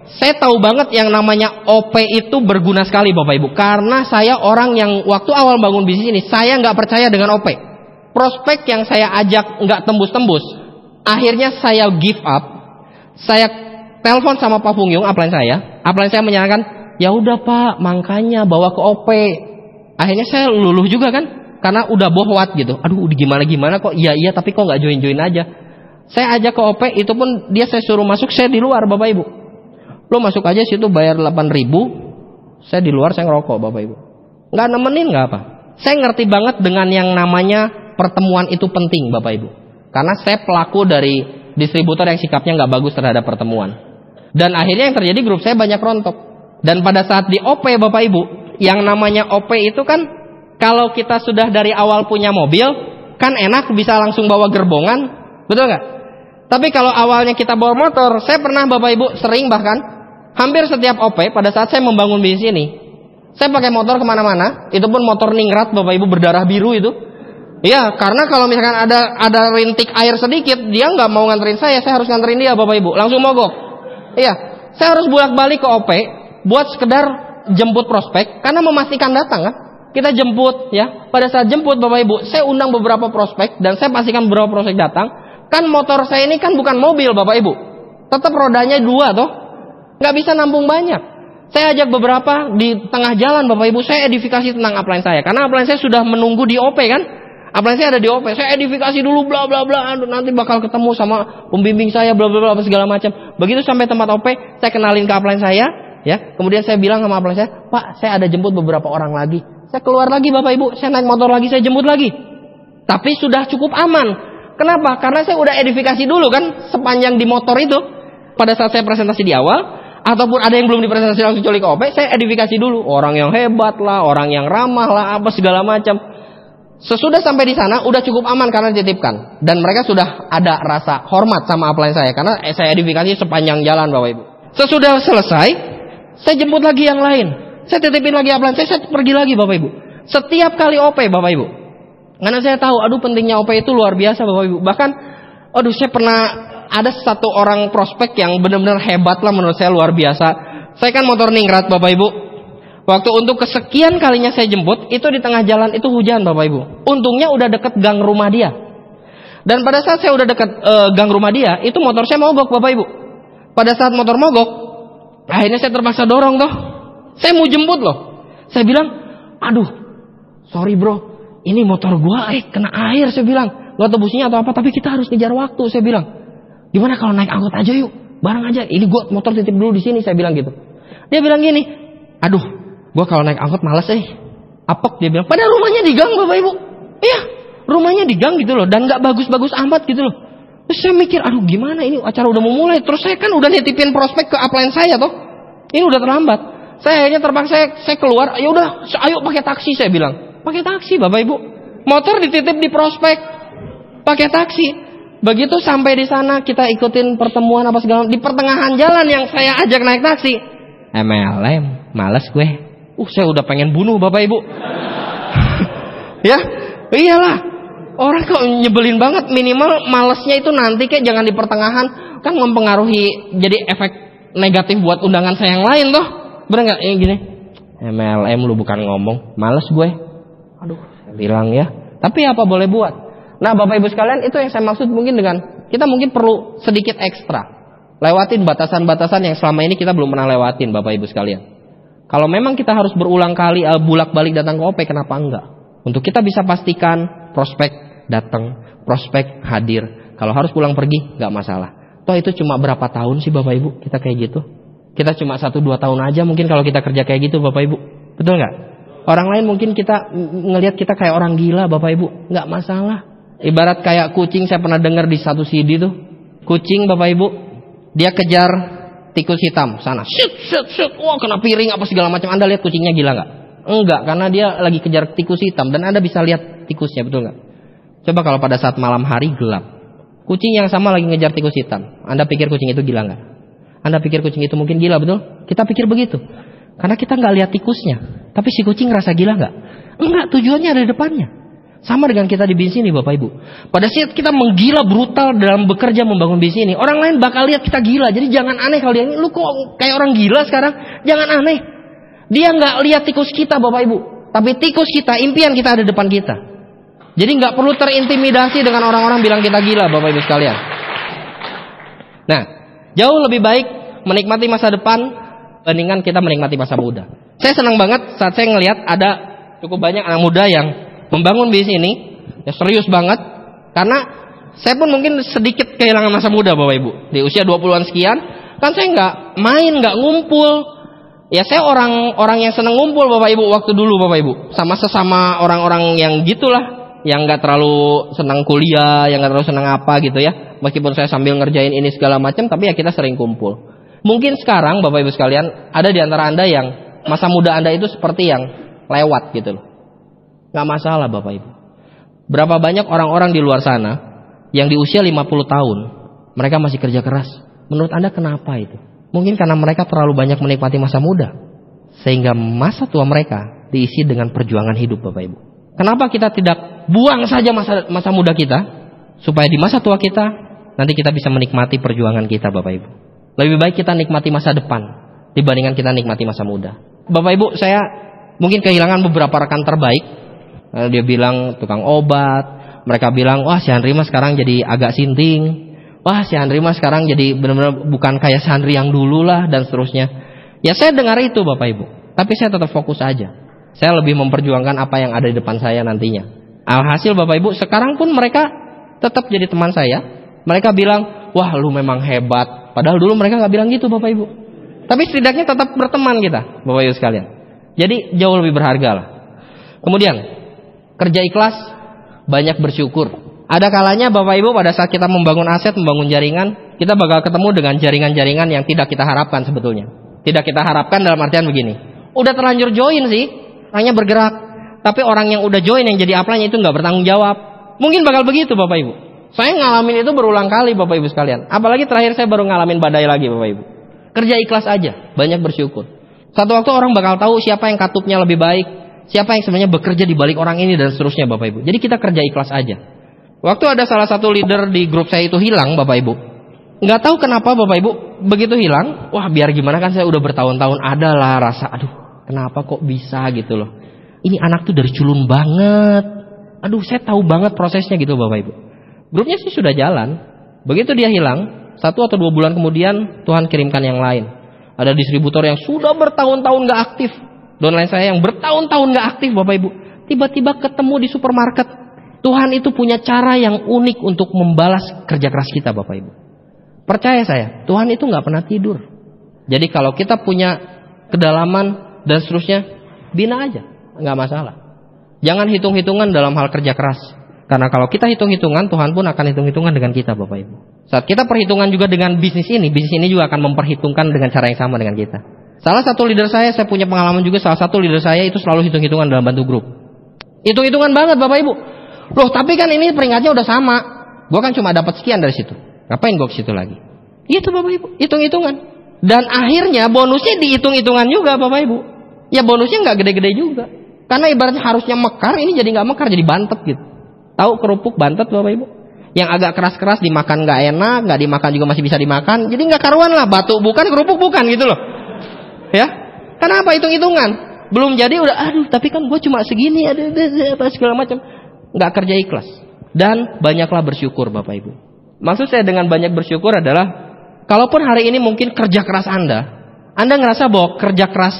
Saya tahu banget yang namanya OP itu berguna sekali Bapak Ibu. Karena saya orang yang waktu awal bangun bisnis ini, saya nggak percaya dengan OP. Prospek yang saya ajak nggak tembus-tembus. Akhirnya saya give up. Saya telepon sama Pak Fungyung, upline saya menyarankan, ya udah Pak, makanya bawa ke OP. Akhirnya saya luluh juga kan, karena udah bohwat gitu. Aduh, gimana kok, iya tapi kok nggak join aja. Saya ajak ke OP, itu pun dia saya suruh masuk, saya di luar Bapak Ibu. Lo masuk aja situ bayar 8.000, saya di luar saya ngerokok Bapak Ibu. Nggak nemenin nggak apa. Saya ngerti banget dengan yang namanya pertemuan itu penting Bapak Ibu. Karena saya pelaku dari distributor yang sikapnya nggak bagus terhadap pertemuan. Dan akhirnya yang terjadi grup saya banyak rontok. Dan pada saat di OP Bapak Ibu, yang namanya OP itu kan, kalau kita sudah dari awal punya mobil, kan enak bisa langsung bawa gerbongan, betul nggak? Tapi kalau awalnya kita bawa motor, saya pernah Bapak Ibu sering bahkan, hampir setiap OP pada saat saya membangun bisnis ini, saya pakai motor kemana-mana, itu pun motor ningrat Bapak Ibu berdarah biru itu. Ya, karena kalau misalkan ada rintik air sedikit, dia nggak mau nganterin saya harus nganterin dia Bapak Ibu, langsung mogok. Iya, saya harus bolak-balik ke OP buat sekedar jemput prospek karena memastikan datang kan. Kita jemput ya. Pada saat jemput Bapak Ibu, saya undang beberapa prospek dan saya pastikan beberapa prospek datang. Kan motor saya ini kan bukan mobil Bapak Ibu. Tetap rodanya 2 toh. Nggak bisa nampung banyak. Saya ajak beberapa di tengah jalan Bapak Ibu, saya edifikasi tentang upline saya. Karena upline saya sudah menunggu di OP kan. Upline saya ada di OP, saya edifikasi dulu bla bla bla, nanti bakal ketemu sama pembimbing saya bla bla bla segala macam. Begitu sampai tempat OP, saya kenalin ke upline saya, ya. Kemudian saya bilang sama upline saya, "Pak, saya ada jemput beberapa orang lagi." Saya keluar lagi Bapak Ibu, saya naik motor lagi, saya jemput lagi. Tapi sudah cukup aman. Kenapa? Karena saya udah edifikasi dulu kan sepanjang di motor itu. Pada saat saya presentasi di awal, ataupun ada yang belum dipresentasi langsung coli ke OP, saya edifikasi dulu. Orang yang hebat lah, orang yang ramah lah, apa segala macam. Sesudah sampai di sana udah cukup aman karena dititipkan dan mereka sudah ada rasa hormat sama upline saya karena saya edifikasi sepanjang jalan Bapak Ibu. Sesudah selesai, saya jemput lagi yang lain. Saya titipin lagi upline saya pergi lagi Bapak Ibu. Setiap kali OP Bapak Ibu, Karena saya tahu, aduh pentingnya OP itu luar biasa Bapak Ibu. Bahkan, aduh saya pernah ada satu orang prospek yang benar-benar hebat lah menurut saya, luar biasa. Saya kan motor ningrat Bapak Ibu. Waktu untuk kesekian kalinya saya jemput, itu di tengah jalan itu hujan Bapak Ibu. Untungnya udah deket gang rumah dia. Dan pada saat saya udah deket gang rumah dia, itu motor saya mogok Bapak Ibu. Pada saat motor mogok, akhirnya saya terpaksa dorong toh. Saya mau jemput loh. Saya bilang, aduh, sorry bro, ini motor gua kena air. Saya bilang, gak tahu businya atau apa, tapi kita harus ngejar waktu. Saya bilang, gimana kalau naik angkot aja yuk, bareng aja. Ini gua motor titip dulu di sini. Saya bilang gitu. Dia bilang gini, aduh, gua kalau naik angkot males apok. Dia bilang, padahal rumahnya di gang Bapak Ibu. Iya, rumahnya di gang gitu loh, dan gak bagus-bagus amat gitu loh. Terus saya mikir, aduh gimana ini, acara udah mau mulai. Terus saya kan udah nitipin prospek ke upline saya toh. Ini udah terlambat. Saya akhirnya terpaksa saya keluar. Ya udah, ayo pakai taksi. Saya bilang, pakai taksi Bapak Ibu. Motor dititip di prospek, pakai taksi. Begitu sampai di sana, kita ikutin pertemuan apa segala. Di pertengahan jalan yang saya ajak naik taksi, MLM, males gue. Saya udah pengen bunuh Bapak Ibu. Ya, iyalah. Orang kok nyebelin banget. Minimal malesnya itu nanti kayak jangan di pertengahan. Kan mempengaruhi, jadi efek negatif buat undangan saya yang lain toh. Bener gak? Gini, MLM lu bukan ngomong, males gue. Aduh, saya bilang ya. Tapi apa boleh buat. Nah Bapak Ibu sekalian, itu yang saya maksud mungkin dengan kita mungkin perlu sedikit ekstra. Lewatin batasan-batasan yang selama ini kita belum pernah lewatin Bapak Ibu sekalian. Kalau memang kita harus berulang kali bulak-balik datang ke OP, kenapa enggak? Untuk kita bisa pastikan prospek datang, prospek hadir. Kalau harus pulang pergi, enggak masalah. Toh itu cuma berapa tahun sih Bapak Ibu kita kayak gitu? Kita cuma 1-2 tahun aja mungkin kalau kita kerja kayak gitu Bapak Ibu. Betul nggak? Orang lain mungkin kita ngelihat kita kayak orang gila Bapak Ibu. Nggak masalah. Ibarat kayak kucing, saya pernah dengar di satu CD tuh. Kucing Bapak Ibu, dia kejar tikus hitam sana. Shoot. Wah kena piring apa segala macam. Anda lihat kucingnya gila nggak? Enggak, karena dia lagi kejar tikus hitam. Dan Anda bisa lihat tikusnya, betul nggak? Coba kalau pada saat malam hari gelap, kucing yang sama lagi ngejar tikus hitam. Anda pikir kucing itu gila nggak? Anda pikir kucing itu mungkin gila, betul? Kita pikir begitu. Karena kita nggak lihat tikusnya. Tapi si kucing ngerasa gila nggak? Enggak, tujuannya ada di depannya. Sama dengan kita di bisnis ini Bapak Ibu. Pada saat kita menggila brutal dalam bekerja membangun bisnis ini, orang lain bakal lihat kita gila. Jadi jangan aneh kalau dia ini, lu kok kayak orang gila sekarang? Jangan aneh. Dia nggak lihat tikus kita Bapak Ibu. Tapi tikus kita, impian kita ada di depan kita. Jadi nggak perlu terintimidasi dengan orang-orang bilang kita gila Bapak Ibu sekalian. Nah, jauh lebih baik menikmati masa depan bandingkan kita menikmati masa muda. Saya senang banget saat saya ngelihat ada cukup banyak anak muda yang membangun bisnis ini, ya serius banget. Karena saya pun mungkin sedikit kehilangan masa muda Bapak Ibu. Di usia 20-an sekian, kan saya nggak main, nggak ngumpul. Ya saya orang yang senang ngumpul Bapak Ibu waktu dulu Bapak Ibu. Sama sesama orang-orang yang gitulah. Yang nggak terlalu senang kuliah, yang nggak terlalu senang apa gitu ya. Meskipun saya sambil ngerjain ini segala macam, tapi ya kita sering kumpul. Mungkin sekarang Bapak Ibu sekalian, ada di antara Anda yang masa muda Anda itu seperti yang lewat gitu loh. Nggak masalah Bapak Ibu. Berapa banyak orang-orang di luar sana yang di usia 50 tahun, mereka masih kerja keras. Menurut Anda kenapa itu? Mungkin karena mereka terlalu banyak menikmati masa muda, sehingga masa tua mereka diisi dengan perjuangan hidup Bapak Ibu. Kenapa kita tidak buang saja masa muda kita, supaya di masa tua kita nanti kita bisa menikmati perjuangan kita Bapak Ibu. Lebih baik kita nikmati masa depan dibandingkan kita nikmati masa muda. Bapak Ibu, saya mungkin kehilangan beberapa rekan terbaik. Dia bilang tukang obat, mereka bilang wah si Handri mah sekarang jadi agak sinting, wah si Handri mah sekarang jadi benar-benar bukan kayak si Handri yang dulu lah, dan seterusnya. Ya saya dengar itu Bapak Ibu, tapi saya tetap fokus aja. Saya lebih memperjuangkan apa yang ada di depan saya nantinya. Alhasil Bapak Ibu, sekarang pun mereka tetap jadi teman saya. Mereka bilang, wah lu memang hebat. Padahal dulu mereka gak bilang gitu Bapak Ibu. Tapi setidaknya tetap berteman kita Bapak Ibu sekalian. Jadi jauh lebih berharga lah. Kemudian, kerja ikhlas, banyak bersyukur. Ada kalanya Bapak Ibu pada saat kita membangun aset, membangun jaringan, kita bakal ketemu dengan jaringan-jaringan yang tidak kita harapkan sebetulnya. Tidak kita harapkan dalam artian begini. Udah terlanjur join sih. Orangnya bergerak, tapi orang yang udah join yang jadi upline itu nggak bertanggung jawab. Mungkin bakal begitu Bapak Ibu. Saya ngalamin itu berulang kali Bapak Ibu sekalian. Apalagi terakhir saya baru ngalamin badai lagi Bapak Ibu. Kerja ikhlas aja, banyak bersyukur. Satu waktu orang bakal tahu siapa yang katupnya lebih baik, Siapa yang sebenarnya bekerja di balik orang ini dan seterusnya Bapak Ibu. Jadi kita kerja ikhlas aja. Waktu ada salah satu leader di grup saya itu hilang Bapak Ibu. Nggak tahu kenapa Bapak Ibu, begitu hilang, wah biar gimana kan saya udah bertahun-tahun adalah rasa, aduh kenapa kok bisa gitu loh. Ini anak tuh dari culun banget. Aduh saya tahu banget prosesnya gitu Bapak Ibu. Grupnya sih sudah jalan. Begitu dia hilang, 1 atau 2 bulan kemudian Tuhan kirimkan yang lain. Ada distributor yang sudah bertahun-tahun nggak aktif. Downline saya yang bertahun-tahun nggak aktif Bapak Ibu. Tiba-tiba ketemu di supermarket. Tuhan itu punya cara yang unik untuk membalas kerja keras kita Bapak Ibu. Percaya saya, Tuhan itu nggak pernah tidur. Jadi kalau kita punya kedalaman dan seterusnya, bina aja, nggak masalah. Jangan hitung-hitungan dalam hal kerja keras. Karena kalau kita hitung-hitungan, Tuhan pun akan hitung-hitungan dengan kita Bapak Ibu. Saat kita perhitungan juga dengan bisnis ini juga akan memperhitungkan dengan cara yang sama dengan kita. Salah satu leader saya punya pengalaman juga, salah satu leader saya itu selalu hitung-hitungan dalam bantu grup. Hitung-hitungan banget Bapak Ibu. Loh tapi kan ini peringkatnya udah sama. Gue kan cuma dapat sekian dari situ. Ngapain gue ke situ lagi? Itu Bapak Ibu, hitung-hitungan. Dan akhirnya bonusnya dihitung-hitungan juga Bapak Ibu. Ya bonusnya nggak gede-gede juga. Karena ibaratnya harusnya mekar, ini jadi nggak mekar, jadi bantet gitu. Tahu kerupuk bantet Bapak Ibu? Yang agak keras-keras dimakan nggak enak, nggak dimakan juga masih bisa dimakan. Jadi nggak karuan lah, batu bukan, kerupuk bukan gitu loh. Ya, kenapa hitung-hitungan? Belum jadi udah, aduh tapi kan gue cuma segini, ada segala macam. Nggak kerja ikhlas. Dan banyaklah bersyukur Bapak Ibu. Maksud saya dengan banyak bersyukur adalah, kalaupun hari ini mungkin kerja keras Anda ngerasa bahwa kerja keras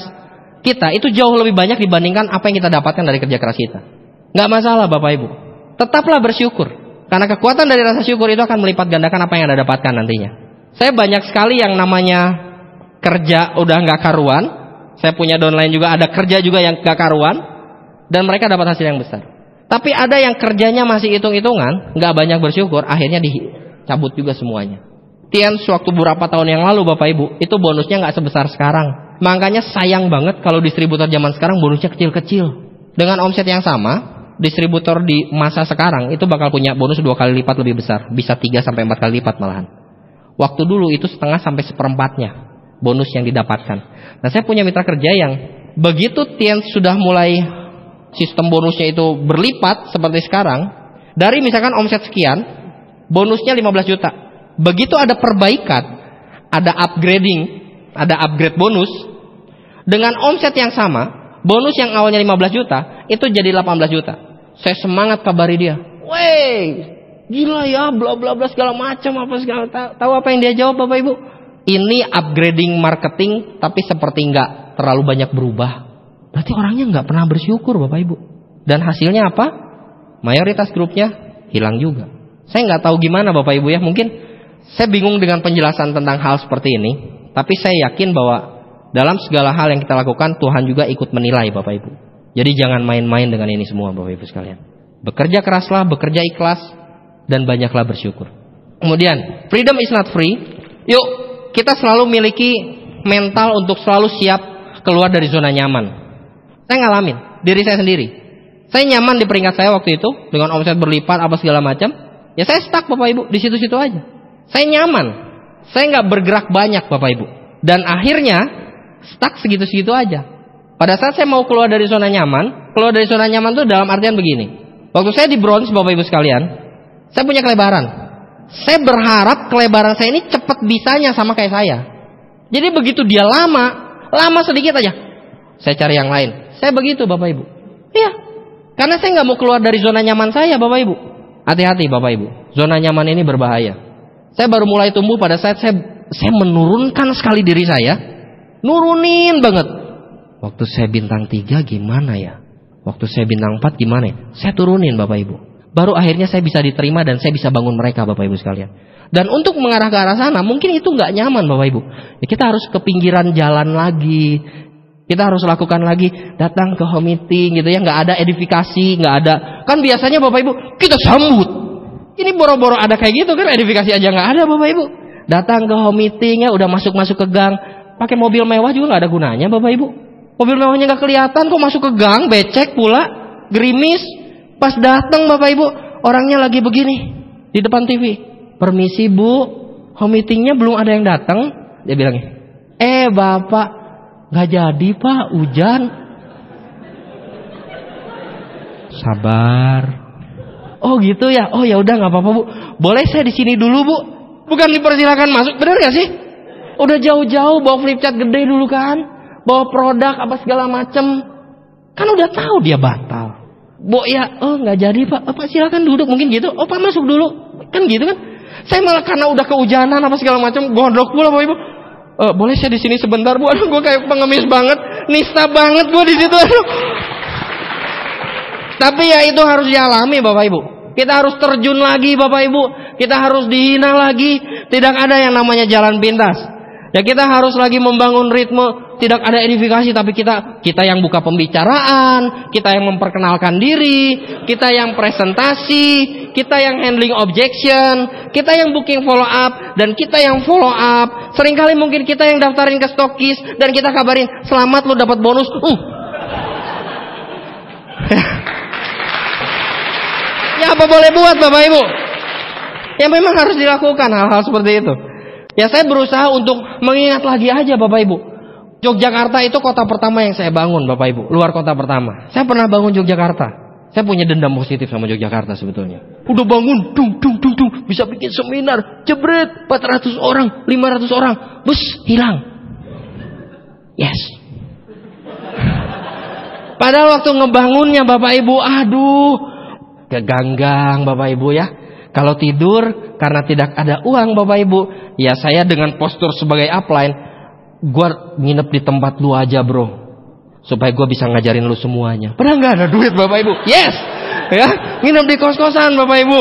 kita itu jauh lebih banyak dibandingkan apa yang kita dapatkan dari kerja keras kita. Nggak masalah Bapak Ibu. Tetaplah bersyukur. Karena kekuatan dari rasa syukur itu akan melipat gandakan apa yang Anda dapatkan nantinya. Saya banyak sekali yang namanya kerja udah nggak karuan. Saya punya downline juga, ada kerja juga yang nggak karuan. Dan mereka dapat hasil yang besar. Tapi ada yang kerjanya masih hitung-hitungan, nggak banyak bersyukur, akhirnya dicabut juga semuanya. Tian waktu beberapa tahun yang lalu Bapak Ibu, itu bonusnya nggak sebesar sekarang. Makanya sayang banget kalau distributor zaman sekarang bonusnya kecil-kecil. Dengan omset yang sama, distributor di masa sekarang itu bakal punya bonus 2 kali lipat lebih besar, bisa 3 sampai 4 kali lipat malahan. Waktu dulu itu setengah sampai seperempatnya bonus yang didapatkan. Nah saya punya mitra kerja yang begitu Tian sudah mulai sistem bonusnya itu berlipat seperti sekarang, dari misalkan omset sekian, bonusnya 15 juta. Begitu ada perbaikan, ada upgrading, ada upgrade bonus, dengan omset yang sama, bonus yang awalnya 15 juta, itu jadi 18 juta. Saya semangat kabari dia. Wey, gila ya, bla bla bla segala macam apa segala. Tahu apa yang dia jawab Bapak Ibu? Ini upgrading marketing, tapi seperti nggak terlalu banyak berubah. Berarti orangnya nggak pernah bersyukur Bapak Ibu. Dan hasilnya apa? Mayoritas grupnya hilang juga. Saya nggak tahu gimana Bapak Ibu ya. Mungkin saya bingung dengan penjelasan tentang hal seperti ini. Tapi saya yakin bahwa dalam segala hal yang kita lakukan, Tuhan juga ikut menilai Bapak Ibu. Jadi jangan main-main dengan ini semua Bapak Ibu sekalian. Bekerja keraslah, bekerja ikhlas, dan banyaklah bersyukur. Kemudian, freedom is not free. Yuk, kita selalu miliki mental untuk selalu siap keluar dari zona nyaman. Saya ngalamin diri saya sendiri. Saya nyaman di peringkat saya waktu itu dengan omset berlipat apa segala macam. Ya saya stuck Bapak Ibu di situ-situ aja. Saya nyaman. Saya nggak bergerak banyak Bapak Ibu. Dan akhirnya stuck segitu-segitu aja. Pada saat saya mau keluar dari zona nyaman, keluar dari zona nyaman itu dalam artian begini. Waktu saya di bronze Bapak Ibu sekalian, saya punya kelebaran. Saya berharap kelebaran saya ini cepat bisanya sama kayak saya. Jadi begitu dia lama sedikit aja, saya cari yang lain. Saya begitu Bapak Ibu. Iya. Karena saya nggak mau keluar dari zona nyaman saya Bapak Ibu. Hati-hati Bapak Ibu. Zona nyaman ini berbahaya. Saya baru mulai tumbuh pada saat saya menurunkan sekali diri saya. Nurunin banget. Waktu saya bintang 3 gimana ya? Waktu saya bintang 4 gimana ya? Saya turunin Bapak Ibu. Baru akhirnya saya bisa diterima dan saya bisa bangun mereka Bapak Ibu sekalian. Dan untuk mengarah ke arah sana mungkin itu nggak nyaman Bapak Ibu. Ya, kita harus ke pinggiran jalan lagi. Kita harus lakukan lagi, datang ke home meeting gitu ya, nggak ada edifikasi, nggak ada. Kan biasanya Bapak Ibu kita sambut. Ini boro-boro ada kayak gitu kan, edifikasi aja nggak ada Bapak Ibu. Datang ke home meeting ya, udah masuk ke gang, pakai mobil mewah juga nggak ada gunanya Bapak Ibu. Mobil mewahnya nggak kelihatan, kok masuk ke gang, becek pula, gerimis. Pas datang Bapak Ibu, orangnya lagi begini di depan TV. Permisi Bu, home meetingnya belum ada yang datang. Dia bilangnya, Bapak. Nggak jadi Pak, hujan. Sabar. Oh gitu ya. Oh ya udah nggak apa-apa Bu. Boleh saya di sini dulu Bu. Bukan dipersilakan masuk, benar nggak sih? Udah jauh-jauh bawa flipchart gede dulu kan, bawa produk apa segala macem. Kan udah tahu dia batal. Bu ya, oh nggak jadi Pak. Pak silakan duduk mungkin gitu. Oh Pak masuk dulu. Kan gitu kan? Saya malah karena udah kehujanan apa segala macam gondok pula Bapak Ibu. Boleh saya di sini sebentar Bu? Aduh, gue kayak pengemis banget, nista banget gue di situ. Aduh. Tapi ya itu harus dialami Bapak Ibu. Kita harus terjun lagi Bapak Ibu. Kita harus dihina lagi. Tidak ada yang namanya jalan pintas. Ya kita harus lagi membangun ritme. Tidak ada edifikasi, tapi kita yang buka pembicaraan, kita yang memperkenalkan diri, kita yang presentasi, kita yang handling objection, kita yang booking follow up, dan kita yang follow up. Seringkali mungkin kita yang daftarin ke stokis dan kita kabarin, selamat lu dapat bonus. Ya apa boleh buat Bapak Ibu? Ya memang harus dilakukan hal-hal seperti itu. Ya saya berusaha untuk mengingat lagi aja Bapak Ibu. Yogyakarta itu kota pertama yang saya bangun Bapak Ibu. Luar kota pertama. Saya pernah bangun Yogyakarta. Saya punya dendam positif sama Yogyakarta sebetulnya. Udah bangun, dung. Bisa bikin seminar. Jebret, 400 orang, 500 orang. Bus, hilang. Yes. Padahal waktu ngebangunnya Bapak Ibu, aduh. Keganggang Bapak Ibu ya. Kalau tidur karena tidak ada uang Bapak Ibu. Ya saya dengan postur sebagai upline. Gue nginep di tempat lu aja bro, supaya gue bisa ngajarin lu semuanya. Padahal gak ada duit Bapak Ibu. Yes, ya nginep di kos-kosan Bapak Ibu.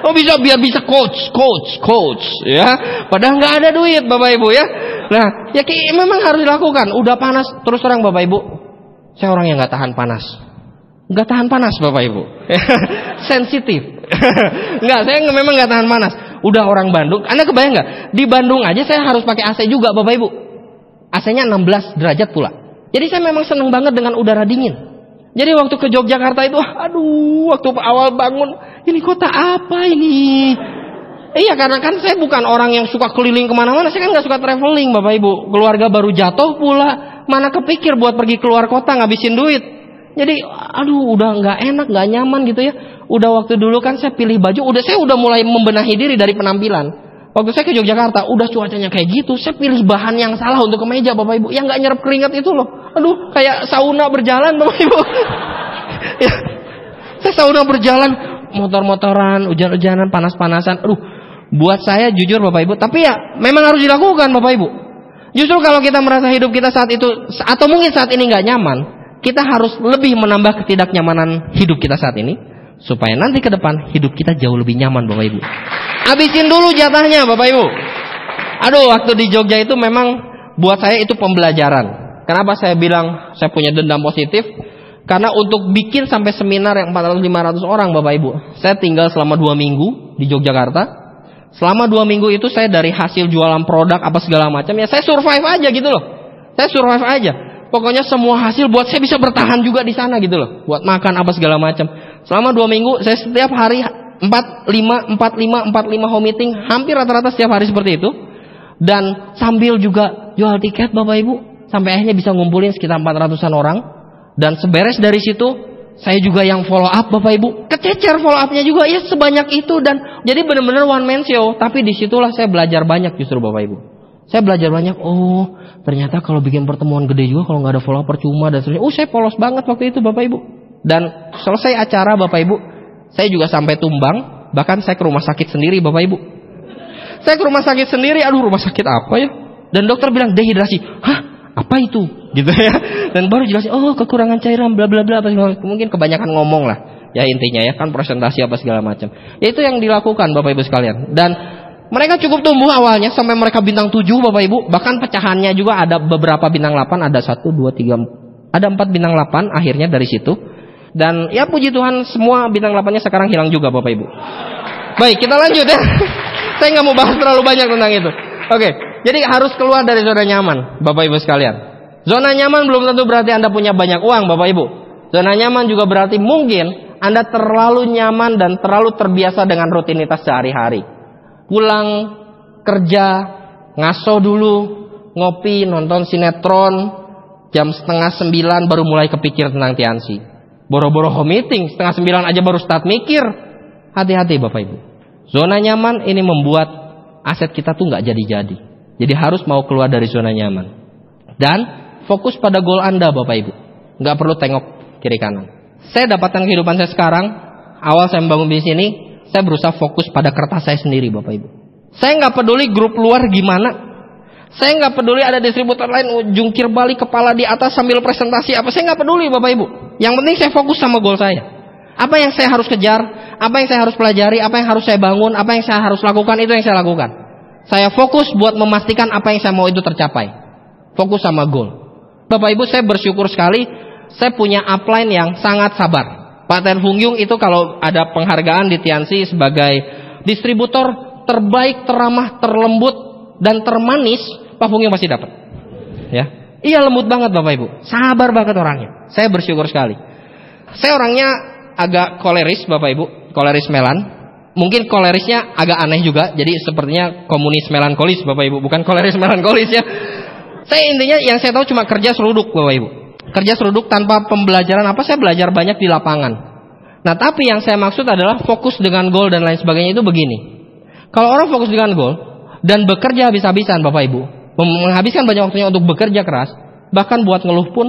Oh bisa biar bisa coach, ya. Padahal gak ada duit Bapak Ibu ya. Nah, ya memang harus dilakukan. Udah panas terus terang Bapak Ibu. Saya orang yang gak tahan panas. Gak tahan panas Bapak Ibu. Sensitif. Enggak, saya memang gak tahan panas. Udah orang Bandung, Anda kebayang nggak? Di Bandung aja saya harus pakai AC juga Bapak Ibu. AC-nya 16 derajat pula. Jadi saya memang seneng banget dengan udara dingin. Jadi waktu ke Yogyakarta itu, aduh, waktu awal bangun, ini kota apa ini? Iya karena kan saya bukan orang yang suka keliling kemana-mana. Saya kan nggak suka traveling Bapak Ibu. Keluarga baru jatuh pula, mana kepikir buat pergi keluar kota ngabisin duit. Jadi aduh udah nggak enak, nggak nyaman gitu ya. Udah waktu dulu kan saya pilih baju, saya udah mulai membenahi diri dari penampilan. Waktu saya ke Yogyakarta, udah cuacanya kayak gitu, saya pilih bahan yang salah untuk kemeja Bapak Ibu, yang nggak nyerap keringat itu loh. Aduh, kayak sauna berjalan Bapak Ibu. Ya, saya sauna berjalan, motor-motoran, hujan-hujanan, panas-panasan. Aduh, buat saya jujur Bapak Ibu, tapi ya memang harus dilakukan Bapak Ibu. Justru kalau kita merasa hidup kita saat itu, atau mungkin saat ini nggak nyaman, kita harus lebih menambah ketidaknyamanan hidup kita saat ini. Supaya nanti ke depan hidup kita jauh lebih nyaman Bapak Ibu. Habisin dulu jatahnya Bapak Ibu. Aduh waktu di Jogja itu memang buat saya itu pembelajaran. Kenapa saya bilang saya punya dendam positif? Karena untuk bikin sampai seminar yang 400-500 orang Bapak Ibu, saya tinggal selama 2 minggu di Yogyakarta. Selama 2 minggu itu saya dari hasil jualan produk apa segala macam, ya saya survive aja gitu loh. Saya survive aja. Pokoknya semua hasil buat saya bisa bertahan juga di sana gitu loh. Buat makan apa segala macam. Selama 2 minggu saya setiap hari 45 home meeting, hampir rata-rata setiap hari seperti itu. Dan sambil juga jual tiket Bapak Ibu, sampai akhirnya bisa ngumpulin sekitar 400-an orang. Dan seberes dari situ, saya juga yang follow up Bapak Ibu. Kececer follow upnya juga ya sebanyak itu. Dan jadi benar-benar one man show. Tapi disitulah saya belajar banyak justru Bapak Ibu. Saya belajar banyak, oh ternyata kalau bikin pertemuan gede juga kalau nggak ada follow up percuma dan seterusnya. Saya polos banget waktu itu Bapak Ibu. Dan selesai acara Bapak Ibu, saya juga sampai tumbang. Bahkan saya ke rumah sakit sendiri Bapak Ibu. Saya ke rumah sakit sendiri, aduh rumah sakit apa ya? Dan dokter bilang dehidrasi. Hah? Apa itu? Gitu ya. Dan baru jelasin, oh kekurangan cairan bla bla bla. Mungkin kebanyakan ngomong lah. Ya intinya ya kan presentasi apa segala macam. Ya itu yang dilakukan Bapak Ibu sekalian. Dan mereka cukup tumbuh awalnya sampai mereka bintang 7 Bapak Ibu. Bahkan pecahannya juga ada beberapa bintang 8. Ada 1, 2, 3, ada 4 bintang 8 akhirnya dari situ. Dan ya puji Tuhan semua bintang 8-nya sekarang hilang juga Bapak Ibu. Baik kita lanjut ya. Saya nggak mau bahas terlalu banyak tentang itu. Oke, jadi harus keluar dari zona nyaman Bapak Ibu sekalian. Zona nyaman belum tentu berarti Anda punya banyak uang Bapak Ibu. Zona nyaman juga berarti mungkin Anda terlalu nyaman dan terlalu terbiasa dengan rutinitas sehari-hari. Pulang kerja, ngaso dulu, ngopi, nonton sinetron, jam 8:30 baru mulai kepikir tentang Tiansi. Boro-boro home meeting, setengah 9 aja baru start mikir. Hati-hati Bapak Ibu. Zona nyaman ini membuat aset kita tuh nggak jadi-jadi. Jadi harus mau keluar dari zona nyaman. Dan fokus pada goal Anda Bapak Ibu. Nggak perlu tengok kiri kanan. Saya dapatkan kehidupan saya sekarang, awal saya membangun bisnis ini, saya berusaha fokus pada kertas saya sendiri Bapak Ibu. Saya nggak peduli grup luar gimana. Saya nggak peduli ada distributor lain jungkir balik kepala di atas sambil presentasi apa. Saya nggak peduli Bapak Ibu. Yang penting saya fokus sama goal saya. Apa yang saya harus kejar, apa yang saya harus pelajari, apa yang harus saya bangun, apa yang saya harus lakukan, itu yang saya lakukan. Saya fokus buat memastikan apa yang saya mau itu tercapai. Fokus sama goal. Bapak Ibu, saya bersyukur sekali saya punya upline yang sangat sabar. Pak Ten Hung Yung itu kalau ada penghargaan di Tianxi sebagai distributor terbaik, teramah, terlembut, dan termanis, Pak Hung Yung pasti dapat. Ya, iya lembut banget Bapak Ibu, sabar banget orangnya. Saya bersyukur sekali. Saya orangnya agak koleris Bapak Ibu, koleris melan. Mungkin kolerisnya agak aneh juga, jadi sepertinya komunis melankolis Bapak Ibu, bukan koleris melankolis ya. Saya intinya yang saya tahu cuma kerja seruduk Bapak Ibu. Kerja seruduk tanpa pembelajaran apa, saya belajar banyak di lapangan. Nah tapi yang saya maksud adalah fokus dengan goal dan lain sebagainya itu begini. Kalau orang fokus dengan goal dan bekerja habis-habisan Bapak Ibu, menghabiskan banyak waktunya untuk bekerja keras, bahkan buat ngeluh pun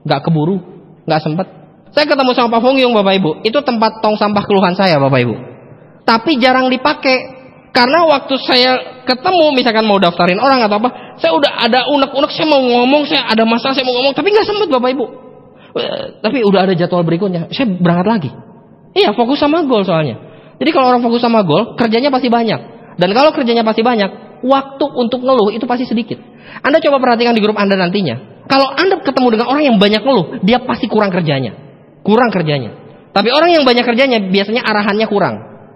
gak keburu, gak sempet. Saya ketemu sama Pak Hung Yung Bapak Ibu, itu tempat tong sampah keluhan saya Bapak Ibu. Tapi jarang dipakai. Karena waktu saya ketemu, misalkan mau daftarin orang atau apa, saya udah ada unek-unek, saya mau ngomong, saya ada masalah, saya mau ngomong, tapi nggak sempet Bapak Ibu. Tapi udah ada jadwal berikutnya, saya berangkat lagi. Iya, fokus sama goal soalnya. Jadi kalau orang fokus sama goal, kerjanya pasti banyak. Dan kalau kerjanya pasti banyak, waktu untuk ngeluh itu pasti sedikit. Anda coba perhatikan di grup Anda nantinya. Kalau Anda ketemu dengan orang yang banyak ngeluh, dia pasti kurang kerjanya. Kurang kerjanya. Tapi orang yang banyak kerjanya, biasanya arahannya kurang.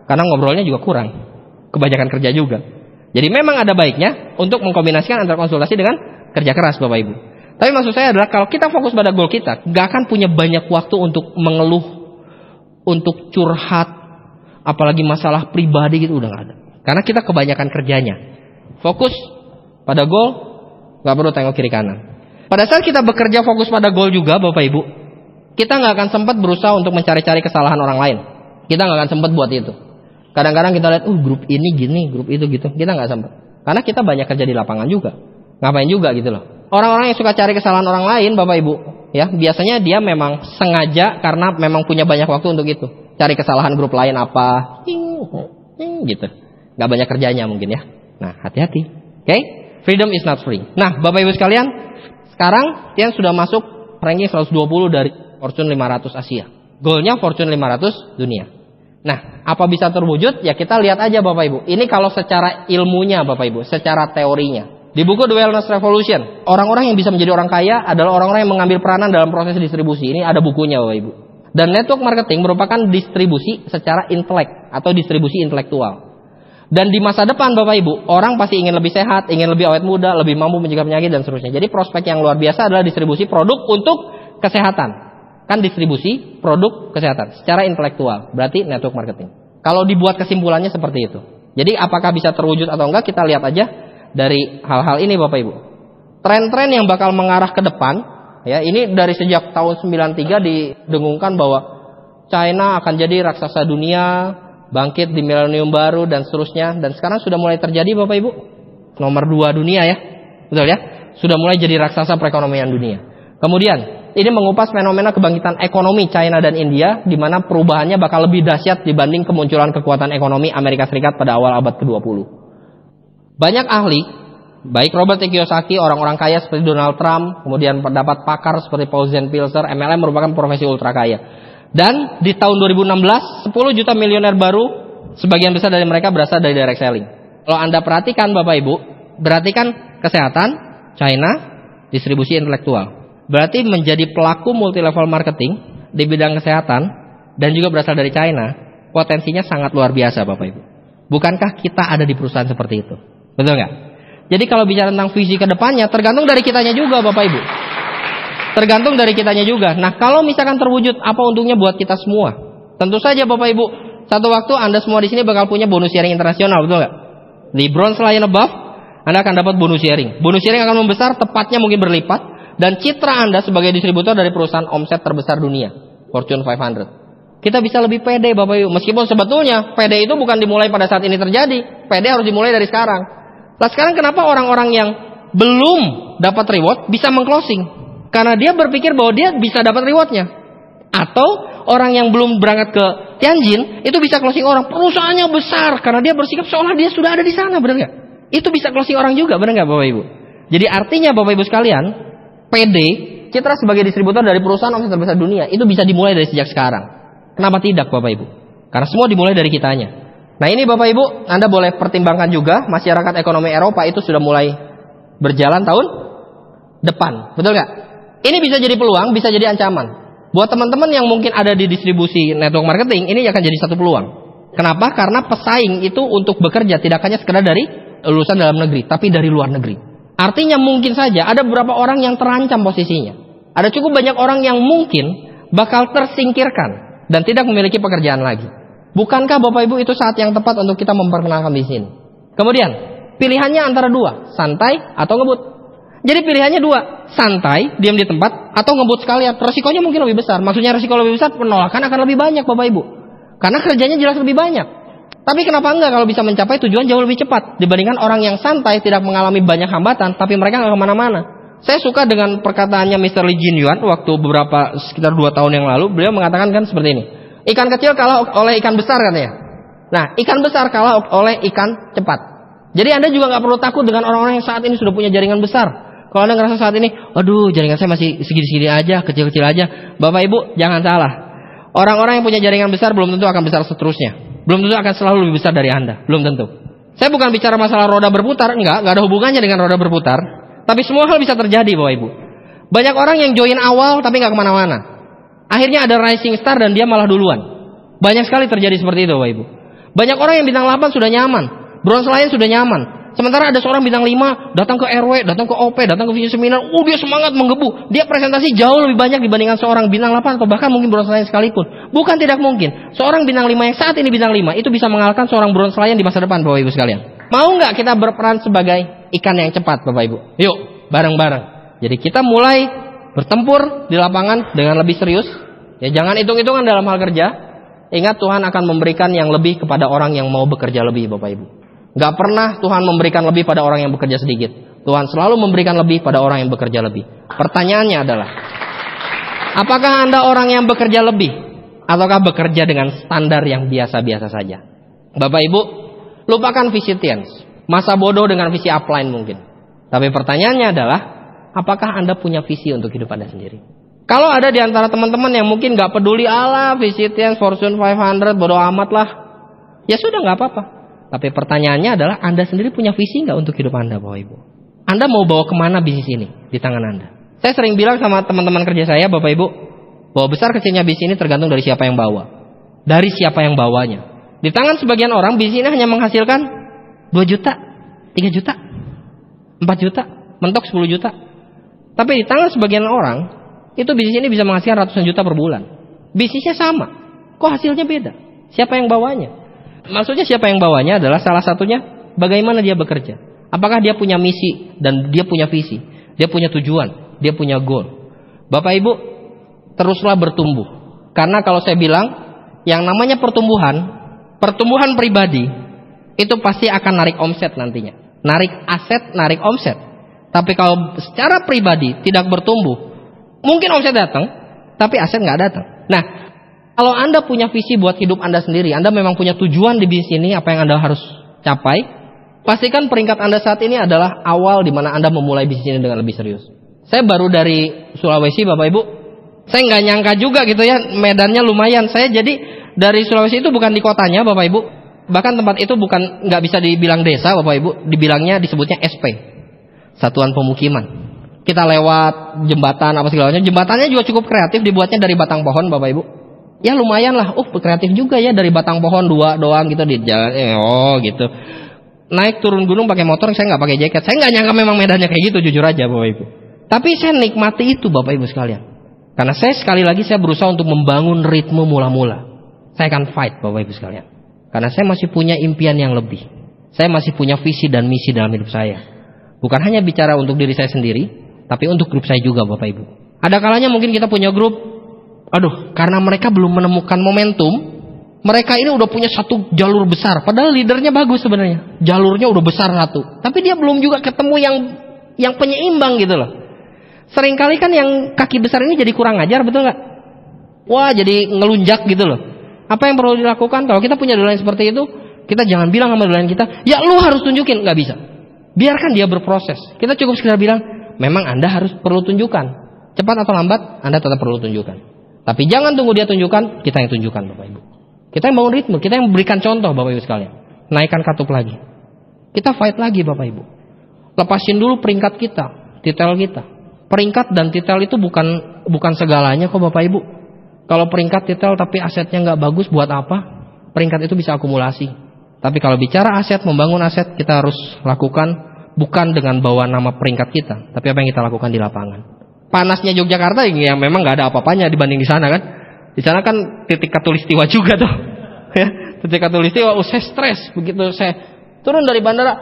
Karena ngobrolnya juga kurang. Kebanyakan kerja juga. Jadi memang ada baiknya untuk mengkombinasikan antara konsultasi dengan kerja keras Bapak Ibu. Tapi maksud saya adalah kalau kita fokus pada goal kita, gak akan punya banyak waktu untuk mengeluh, untuk curhat, apalagi masalah pribadi gitu, udah gak ada. Karena kita kebanyakan kerjanya. Fokus pada goal, gak perlu tengok kiri kanan. Pada saat kita bekerja fokus pada goal juga Bapak Ibu, kita gak akan sempat berusaha untuk mencari-cari kesalahan orang lain. Kita gak akan sempat buat itu. Kadang-kadang kita lihat, grup ini gini, grup itu gitu. Kita nggak sempat. Karena kita banyak kerja di lapangan juga. Ngapain juga gitu loh. Orang-orang yang suka cari kesalahan orang lain, Bapak Ibu, ya biasanya dia memang sengaja karena memang punya banyak waktu untuk itu. Cari kesalahan grup lain apa, gitu. Nggak banyak kerjanya mungkin ya. Nah, hati-hati. Oke? Freedom is not free. Nah, Bapak Ibu sekalian, sekarang Tian sudah masuk ranking 120 dari Fortune 500 Asia. Goalnya Fortune 500 dunia. Nah, apa bisa terwujud? Ya kita lihat aja Bapak Ibu. Ini kalau secara ilmunya Bapak Ibu, secara teorinya. Di buku The Wellness Revolution, orang-orang yang bisa menjadi orang kaya adalah orang-orang yang mengambil peranan dalam proses distribusi. Ini ada bukunya Bapak Ibu. Dan network marketing merupakan distribusi secara intelek atau distribusi intelektual. Dan di masa depan Bapak Ibu, orang pasti ingin lebih sehat, ingin lebih awet muda, lebih mampu mencegah penyakit dan seterusnya. Jadi prospek yang luar biasa adalah distribusi produk untuk kesehatan. Kan distribusi produk kesehatan secara intelektual, berarti network marketing. Kalau dibuat kesimpulannya seperti itu. Jadi apakah bisa terwujud atau enggak, kita lihat aja dari hal-hal ini Bapak Ibu. Tren-tren yang bakal mengarah ke depan, ya ini dari sejak tahun 93 didengungkan bahwa China akan jadi raksasa dunia, bangkit di milenium baru dan seterusnya. Dan sekarang sudah mulai terjadi Bapak Ibu. Nomor 2 dunia ya, betul ya? Sudah mulai jadi raksasa perekonomian dunia. Kemudian ini mengupas fenomena kebangkitan ekonomi China dan India, di mana perubahannya bakal lebih dahsyat dibanding kemunculan kekuatan ekonomi Amerika Serikat pada awal abad ke-20. Banyak ahli, baik Robert T. Kiyosaki, orang-orang kaya seperti Donald Trump, kemudian pendapat pakar seperti Paul Zent-Pilzer, MLM merupakan profesi ultra kaya. Dan di tahun 2016, 10 juta miliuner baru, sebagian besar dari mereka berasal dari direct selling. Kalau Anda perhatikan Bapak Ibu, perhatikan kesehatan, China, distribusi intelektual. Berarti menjadi pelaku multi-level marketing di bidang kesehatan dan juga berasal dari China, potensinya sangat luar biasa Bapak Ibu. Bukankah kita ada di perusahaan seperti itu? Betul nggak? Jadi kalau bicara tentang visi ke depannya, tergantung dari kitanya juga Bapak Ibu. Tergantung dari kitanya juga. Nah kalau misalkan terwujud, apa untungnya buat kita semua? Tentu saja Bapak Ibu, satu waktu Anda semua di sini bakal punya bonus sharing internasional, betul nggak? Di bronze line above, Anda akan dapat bonus sharing. Bonus sharing akan membesar, tepatnya mungkin berlipat. Dan citra Anda sebagai distributor dari perusahaan omset terbesar dunia. Fortune 500. Kita bisa lebih pede Bapak Ibu. Meskipun sebetulnya pede itu bukan dimulai pada saat ini terjadi. Pede harus dimulai dari sekarang. Nah sekarang kenapa orang-orang yang belum dapat reward bisa meng-closing? Karena dia berpikir bahwa dia bisa dapat rewardnya. Atau orang yang belum berangkat ke Tianjin itu bisa closing orang. Perusahaannya besar karena dia bersikap seolah dia sudah ada di sana, benar nggak? Itu bisa closing orang juga, benar nggak Bapak Ibu? Jadi artinya Bapak Ibu sekalian, PD, Citra sebagai distributor dari perusahaan omset terbesar dunia itu bisa dimulai dari sejak sekarang. Kenapa tidak Bapak Ibu? Karena semua dimulai dari kitanya. Nah ini Bapak Ibu, Anda boleh pertimbangkan juga masyarakat ekonomi Eropa itu sudah mulai berjalan tahun depan, betul nggak? Ini bisa jadi peluang, bisa jadi ancaman. Buat teman-teman yang mungkin ada di distribusi network marketing, ini akan jadi satu peluang. Kenapa? Karena pesaing itu untuk bekerja tidak hanya sekedar dari lulusan dalam negeri, tapi dari luar negeri. Artinya mungkin saja ada beberapa orang yang terancam posisinya. Ada cukup banyak orang yang mungkin bakal tersingkirkan dan tidak memiliki pekerjaan lagi. Bukankah Bapak Ibu itu saat yang tepat untuk kita memperkenalkan di sini? Kemudian, pilihannya antara dua, santai atau ngebut. Jadi pilihannya dua, santai, diam di tempat, atau ngebut sekalian. Resikonya mungkin lebih besar. Maksudnya resiko lebih besar, penolakan akan lebih banyak Bapak Ibu. Karena kerjanya jelas lebih banyak. Tapi kenapa enggak kalau bisa mencapai tujuan jauh lebih cepat dibandingkan orang yang santai tidak mengalami banyak hambatan, tapi mereka nggak kemana-mana. Saya suka dengan perkataannya Mr. Lee Jin Yuan waktu sekitar 2 tahun yang lalu. Beliau mengatakan kan seperti ini. Ikan kecil kalah oleh ikan besar katanya. Nah, ikan besar kalah oleh ikan cepat. Jadi Anda juga nggak perlu takut dengan orang-orang yang saat ini sudah punya jaringan besar. Kalau Anda ngerasa saat ini, aduh jaringan saya masih segini-segini aja, kecil-kecil aja. Bapak Ibu, jangan salah. Orang-orang yang punya jaringan besar belum tentu akan besar seterusnya. Belum tentu akan selalu lebih besar dari Anda. Belum tentu. Saya bukan bicara masalah roda berputar, enggak ada hubungannya dengan roda berputar. Tapi semua hal bisa terjadi Bapak Ibu. Banyak orang yang join awal tapi nggak kemana-mana. Akhirnya ada rising star dan dia malah duluan. Banyak sekali terjadi seperti itu Bapak Ibu. Banyak orang yang bintang 8 sudah nyaman. Bronze Lion sudah nyaman. Sementara ada seorang bintang 5 datang ke RW, datang ke OP, datang ke visi seminar, dia semangat menggebu. Dia presentasi jauh lebih banyak dibandingkan seorang bintang 8 atau bahkan mungkin bronze lion sekalipun. Bukan tidak mungkin. Seorang bintang 5 yang saat ini bintang 5 itu bisa mengalahkan seorang bronze lion di masa depan Bapak Ibu sekalian. Mau nggak kita berperan sebagai ikan yang cepat Bapak Ibu? Yuk, bareng-bareng. Jadi kita mulai bertempur di lapangan dengan lebih serius. Ya jangan hitung-hitungan dalam hal kerja. Ingat Tuhan akan memberikan yang lebih kepada orang yang mau bekerja lebih Bapak Ibu. Gak pernah Tuhan memberikan lebih pada orang yang bekerja sedikit. Tuhan selalu memberikan lebih pada orang yang bekerja lebih. Pertanyaannya adalah, apakah Anda orang yang bekerja lebih ataukah bekerja dengan standar yang biasa-biasa saja? Bapak Ibu, lupakan visi Tians, masa bodoh dengan visi upline mungkin. Tapi pertanyaannya adalah, apakah Anda punya visi untuk hidup Anda sendiri? Kalau ada di antara teman-teman yang mungkin gak peduli, ala visi Tians, Fortune 500, bodoh amat lah, ya sudah gak apa-apa. Tapi pertanyaannya adalah Anda sendiri punya visi nggak untuk hidup Anda Bapak Ibu? Anda mau bawa kemana bisnis ini di tangan Anda? Saya sering bilang sama teman-teman kerja saya Bapak Ibu, bahwa besar kecilnya bisnis ini tergantung dari siapa yang bawa. Dari siapa yang bawanya. Di tangan sebagian orang bisnis ini hanya menghasilkan 2 juta, 3 juta, 4 juta, mentok 10 juta. Tapi di tangan sebagian orang, itu bisnis ini bisa menghasilkan ratusan juta per bulan. Bisnisnya sama, kok hasilnya beda? Siapa yang bawanya? Maksudnya siapa yang bawanya adalah salah satunya bagaimana dia bekerja. Apakah dia punya misi dan dia punya visi. Dia punya tujuan, dia punya goal. Bapak Ibu, teruslah bertumbuh. Karena kalau saya bilang, yang namanya pertumbuhan pribadi, itu pasti akan narik omset nantinya. Narik aset, narik omset. Tapi kalau secara pribadi tidak bertumbuh, mungkin omset datang, tapi aset nggak datang. Nah, kalau Anda punya visi buat hidup Anda sendiri, Anda memang punya tujuan di bisnis ini, apa yang Anda harus capai, pastikan peringkat Anda saat ini adalah awal di mana Anda memulai bisnis ini dengan lebih serius. Saya baru dari Sulawesi Bapak Ibu, saya nggak nyangka juga gitu ya, medannya lumayan. Saya jadi dari Sulawesi itu bukan di kotanya Bapak Ibu, bahkan tempat itu bukan, nggak bisa dibilang desa Bapak Ibu, dibilangnya disebutnya SP, Satuan Pemukiman. Kita lewat jembatan apa segala macam, jembatannya juga cukup kreatif, dibuatnya dari batang pohon Bapak Ibu. Ya lumayan lah, kreatif juga ya, dari batang pohon 2 doang gitu di jalan, gitu. Naik turun gunung pakai motor, saya nggak pakai jaket. Saya nggak nyangka memang medannya kayak gitu, jujur aja Bapak Ibu. Tapi saya nikmati itu Bapak Ibu sekalian. Karena saya sekali lagi saya berusaha untuk membangun ritme mula-mula. Saya akan fight Bapak Ibu sekalian. Karena saya masih punya impian yang lebih. Saya masih punya visi dan misi dalam hidup saya. Bukan hanya bicara untuk diri saya sendiri, tapi untuk grup saya juga Bapak Ibu. Ada kalanya mungkin kita punya grup Aduh, karena mereka belum menemukan momentum, mereka ini udah punya satu jalur besar. Padahal leadernya bagus sebenarnya. Jalurnya udah besar satu. Tapi dia belum juga ketemu yang penyeimbang gitu loh. Seringkali kan yang kaki besar ini jadi kurang ajar, betul nggak? Wah, jadi ngelunjak gitu loh. Apa yang perlu dilakukan? Kalau kita punya dolen seperti itu, kita jangan bilang sama dolen kita, ya lu harus tunjukin. Nggak bisa. Biarkan dia berproses. Kita cukup sekedar bilang, memang Anda harus perlu tunjukkan. Cepat atau lambat, Anda tetap perlu tunjukkan. Tapi jangan tunggu dia tunjukkan, kita yang tunjukkan Bapak Ibu. Kita yang bangun ritme, kita yang memberikan contoh Bapak Ibu sekalian. Naikkan katup lagi. Kita fight lagi Bapak Ibu. Lepasin dulu peringkat kita, titel kita. Peringkat dan titel itu bukan segalanya kok Bapak Ibu. Kalau peringkat titel tapi asetnya nggak bagus, buat apa? Peringkat itu bisa akumulasi. Tapi kalau bicara aset, membangun aset, kita harus lakukan bukan dengan bawa nama peringkat kita, tapi apa yang kita lakukan di lapangan. Panasnya Yogyakarta yang memang nggak ada apa-apanya dibanding di sana kan. Di sana kan titik katulistiwa juga tuh. Ya, titik katulistiwa, saya stres begitu saya turun dari bandara.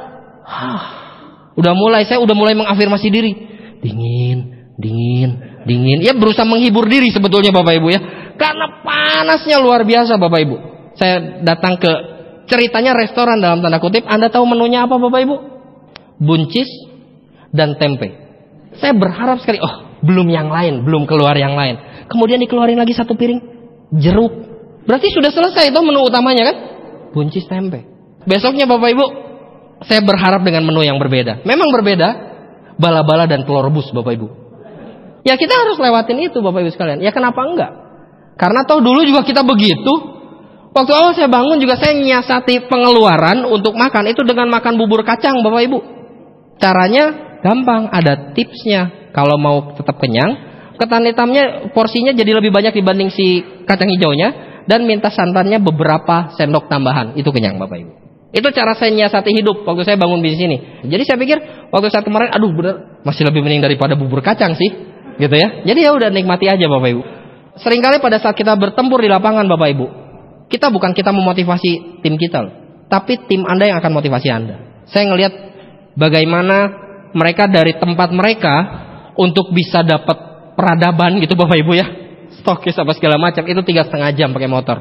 Saya udah mulai mengafirmasi diri. Dingin. Ya berusaha menghibur diri sebetulnya Bapak Ibu ya. Karena panasnya luar biasa Bapak Ibu. Saya datang ke ceritanya restoran dalam tanda kutip. Anda tahu menunya apa Bapak Ibu? Buncis dan tempe. Saya berharap sekali, belum yang lain, belum keluar yang lain. Kemudian dikeluarin lagi satu piring jeruk. Berarti sudah selesai itu menu utamanya kan? Buncis tempe. Besoknya Bapak Ibu, saya berharap dengan menu yang berbeda. Memang berbeda, bala-bala dan telur rebus Bapak Ibu. Ya kita harus lewatin itu Bapak Ibu sekalian. Ya kenapa enggak? Karena toh dulu juga kita begitu. Waktu awal saya bangun juga saya nyiasati pengeluaran untuk makan itu dengan makan bubur kacang Bapak Ibu. Caranya gampang, ada tipsnya. Kalau mau tetap kenyang, ketan hitamnya porsinya jadi lebih banyak dibanding si kacang hijaunya, dan minta santannya beberapa sendok tambahan. Itu kenyang Bapak Ibu. Itu cara saya nyiasati hidup waktu saya bangun bisnis ini. Jadi saya pikir waktu saat kemarin, bener masih lebih mending daripada bubur kacang sih, gitu ya. Jadi ya udah nikmati aja Bapak Ibu. Seringkali pada saat kita bertempur di lapangan Bapak Ibu, kita memotivasi tim kita loh, tapi tim Anda yang akan motivasi Anda. Saya ngelihat bagaimana mereka dari tempat mereka untuk bisa dapat peradaban gitu Bapak Ibu ya, stokis apa segala macam, itu 3,5 jam pakai motor.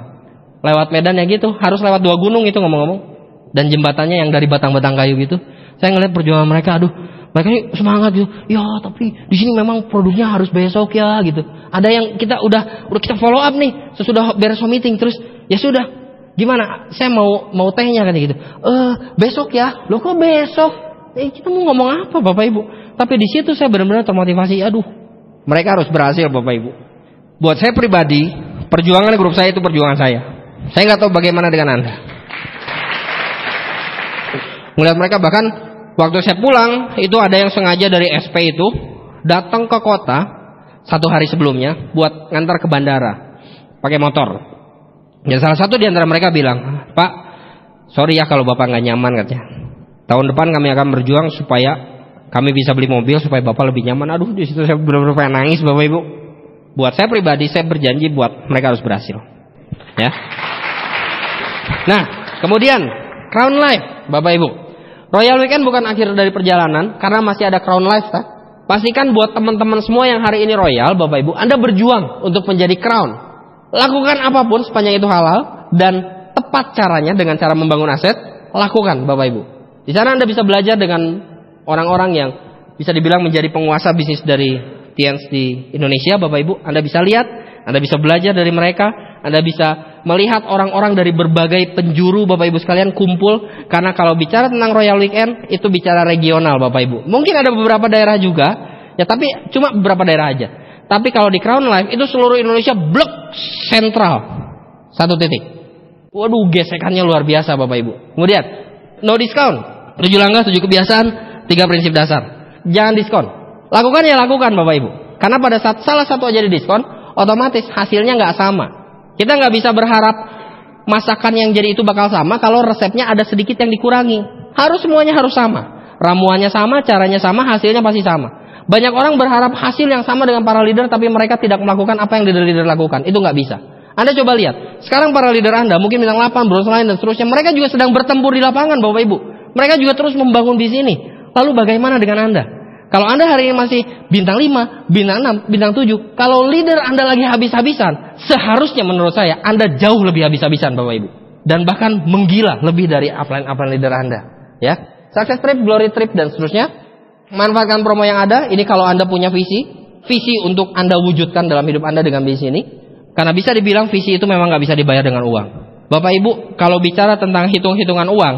Lewat medan ya gitu, harus lewat 2 gunung itu ngomong-ngomong, dan jembatannya yang dari batang-batang kayu gitu. Saya ngelihat perjuangan mereka, mereka ini semangat gitu. Ya tapi di sini memang produknya harus besok ya gitu. Ada yang kita udah kita follow up nih sesudah beres meeting, terus ya sudah gimana? Saya mau tehnya kan gitu. Besok ya. Loh kok besok? Kita mau ngomong apa Bapak Ibu? Tapi di situ saya benar-benar termotivasi. Mereka harus berhasil Bapak Ibu. Buat saya pribadi, perjuangan grup saya itu perjuangan saya. Saya nggak tahu bagaimana dengan Anda. Melihat mereka, bahkan waktu saya pulang itu ada yang sengaja dari SP itu datang ke kota 1 hari sebelumnya buat ngantar ke bandara pakai motor. Dan salah satu di antara mereka bilang, "Pak, sorry ya kalau Bapak nggak nyaman," katanya. "Tahun depan kami akan berjuang supaya kami bisa beli mobil supaya Bapak lebih nyaman." Di situ saya benar-benar pengen nangis Bapak Ibu. Buat saya pribadi, saya berjanji buat mereka harus berhasil. Ya. Nah, kemudian Crown Life Bapak Ibu. Royal Weekend bukan akhir dari perjalanan, karena masih ada Crown Life kan? Pastikan buat teman-teman semua yang hari ini Royal Bapak Ibu, Anda berjuang untuk menjadi Crown. Lakukan apapun sepanjang itu halal dan tepat caranya dengan cara membangun aset, lakukan Bapak Ibu. Di sana Anda bisa belajar dengan orang-orang yang bisa dibilang menjadi penguasa bisnis dari TNS di Indonesia Bapak Ibu. Anda bisa lihat, Anda bisa belajar dari mereka, Anda bisa melihat orang-orang dari berbagai penjuru Bapak Ibu sekalian kumpul. Karena kalau bicara tentang Royal Weekend itu bicara regional Bapak Ibu. Mungkin ada beberapa daerah juga, ya tapi cuma beberapa daerah aja. Tapi kalau di Crown Life itu seluruh Indonesia blok sentral 1 titik. Waduh, gesekannya luar biasa Bapak Ibu. Kemudian no discount, 7 langkah 7 kebiasaan, 3 prinsip dasar. Jangan diskon. Lakukan ya lakukan Bapak Ibu. Karena pada saat salah satu aja di diskon, otomatis hasilnya nggak sama. Kita nggak bisa berharap masakan yang jadi itu bakal sama kalau resepnya ada sedikit yang dikurangi. Harus semuanya harus sama. Ramuannya sama, caranya sama, hasilnya pasti sama. Banyak orang berharap hasil yang sama dengan para leader, tapi mereka tidak melakukan apa yang leader-leader lakukan. Itu nggak bisa. Anda coba lihat. Sekarang para leader Anda, mungkin bintang 8, bronze lain dan seterusnya, mereka juga sedang bertempur di lapangan Bapak Ibu. Mereka juga terus membangun di sini. Lalu bagaimana dengan Anda? Kalau Anda hari ini masih bintang 5, bintang 6, bintang 7, kalau leader Anda lagi habis-habisan, seharusnya menurut saya Anda jauh lebih habis-habisan Bapak Ibu. Dan bahkan menggila lebih dari upline leader Anda. Ya, success trip, glory trip, dan seterusnya. Manfaatkan promo yang ada. Ini kalau Anda punya visi untuk Anda wujudkan dalam hidup Anda dengan bisnis ini. Karena bisa dibilang visi itu memang nggak bisa dibayar dengan uang. Bapak Ibu, kalau bicara tentang hitung-hitungan uang,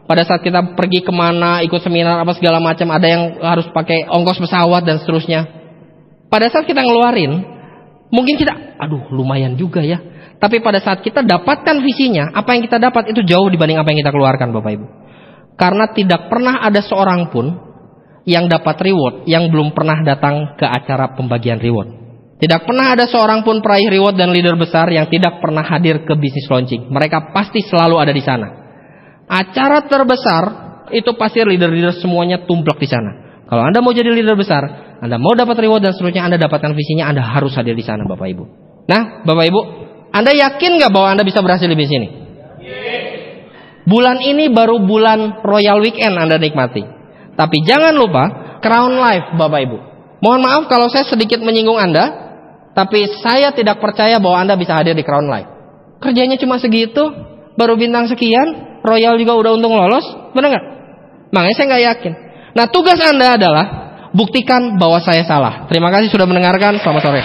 pada saat kita pergi kemana, ikut seminar apa segala macam, ada yang harus pakai ongkos pesawat dan seterusnya. Pada saat kita ngeluarin, mungkin kita, lumayan juga ya. Tapi pada saat kita dapatkan visinya, apa yang kita dapat itu jauh dibanding apa yang kita keluarkan Bapak Ibu. Karena tidak pernah ada seorang pun yang dapat reward yang belum pernah datang ke acara pembagian reward. Tidak pernah ada seorang pun peraih reward dan leader besar yang tidak pernah hadir ke bisnis launching. Mereka pasti selalu ada di sana. Acara terbesar itu pasti leader-leader semuanya tumplek di sana. Kalau Anda mau jadi leader besar, Anda mau dapat reward dan seterusnya, Anda dapatkan visinya, Anda harus hadir di sana Bapak Ibu. Nah, Bapak Ibu, Anda yakin nggak bahwa Anda bisa berhasil di bisnis ini? Bulan ini baru bulan Royal Weekend Anda nikmati. Tapi jangan lupa Crown Life Bapak Ibu. Mohon maaf kalau saya sedikit menyinggung Anda, tapi saya tidak percaya bahwa Anda bisa hadir di Crown Life. Kerjanya cuma segitu, baru bintang sekian. Royal juga udah untung lolos, benar nggak? Makanya saya nggak yakin. Nah, tugas Anda adalah buktikan bahwa saya salah. Terima kasih sudah mendengarkan. Selamat sore.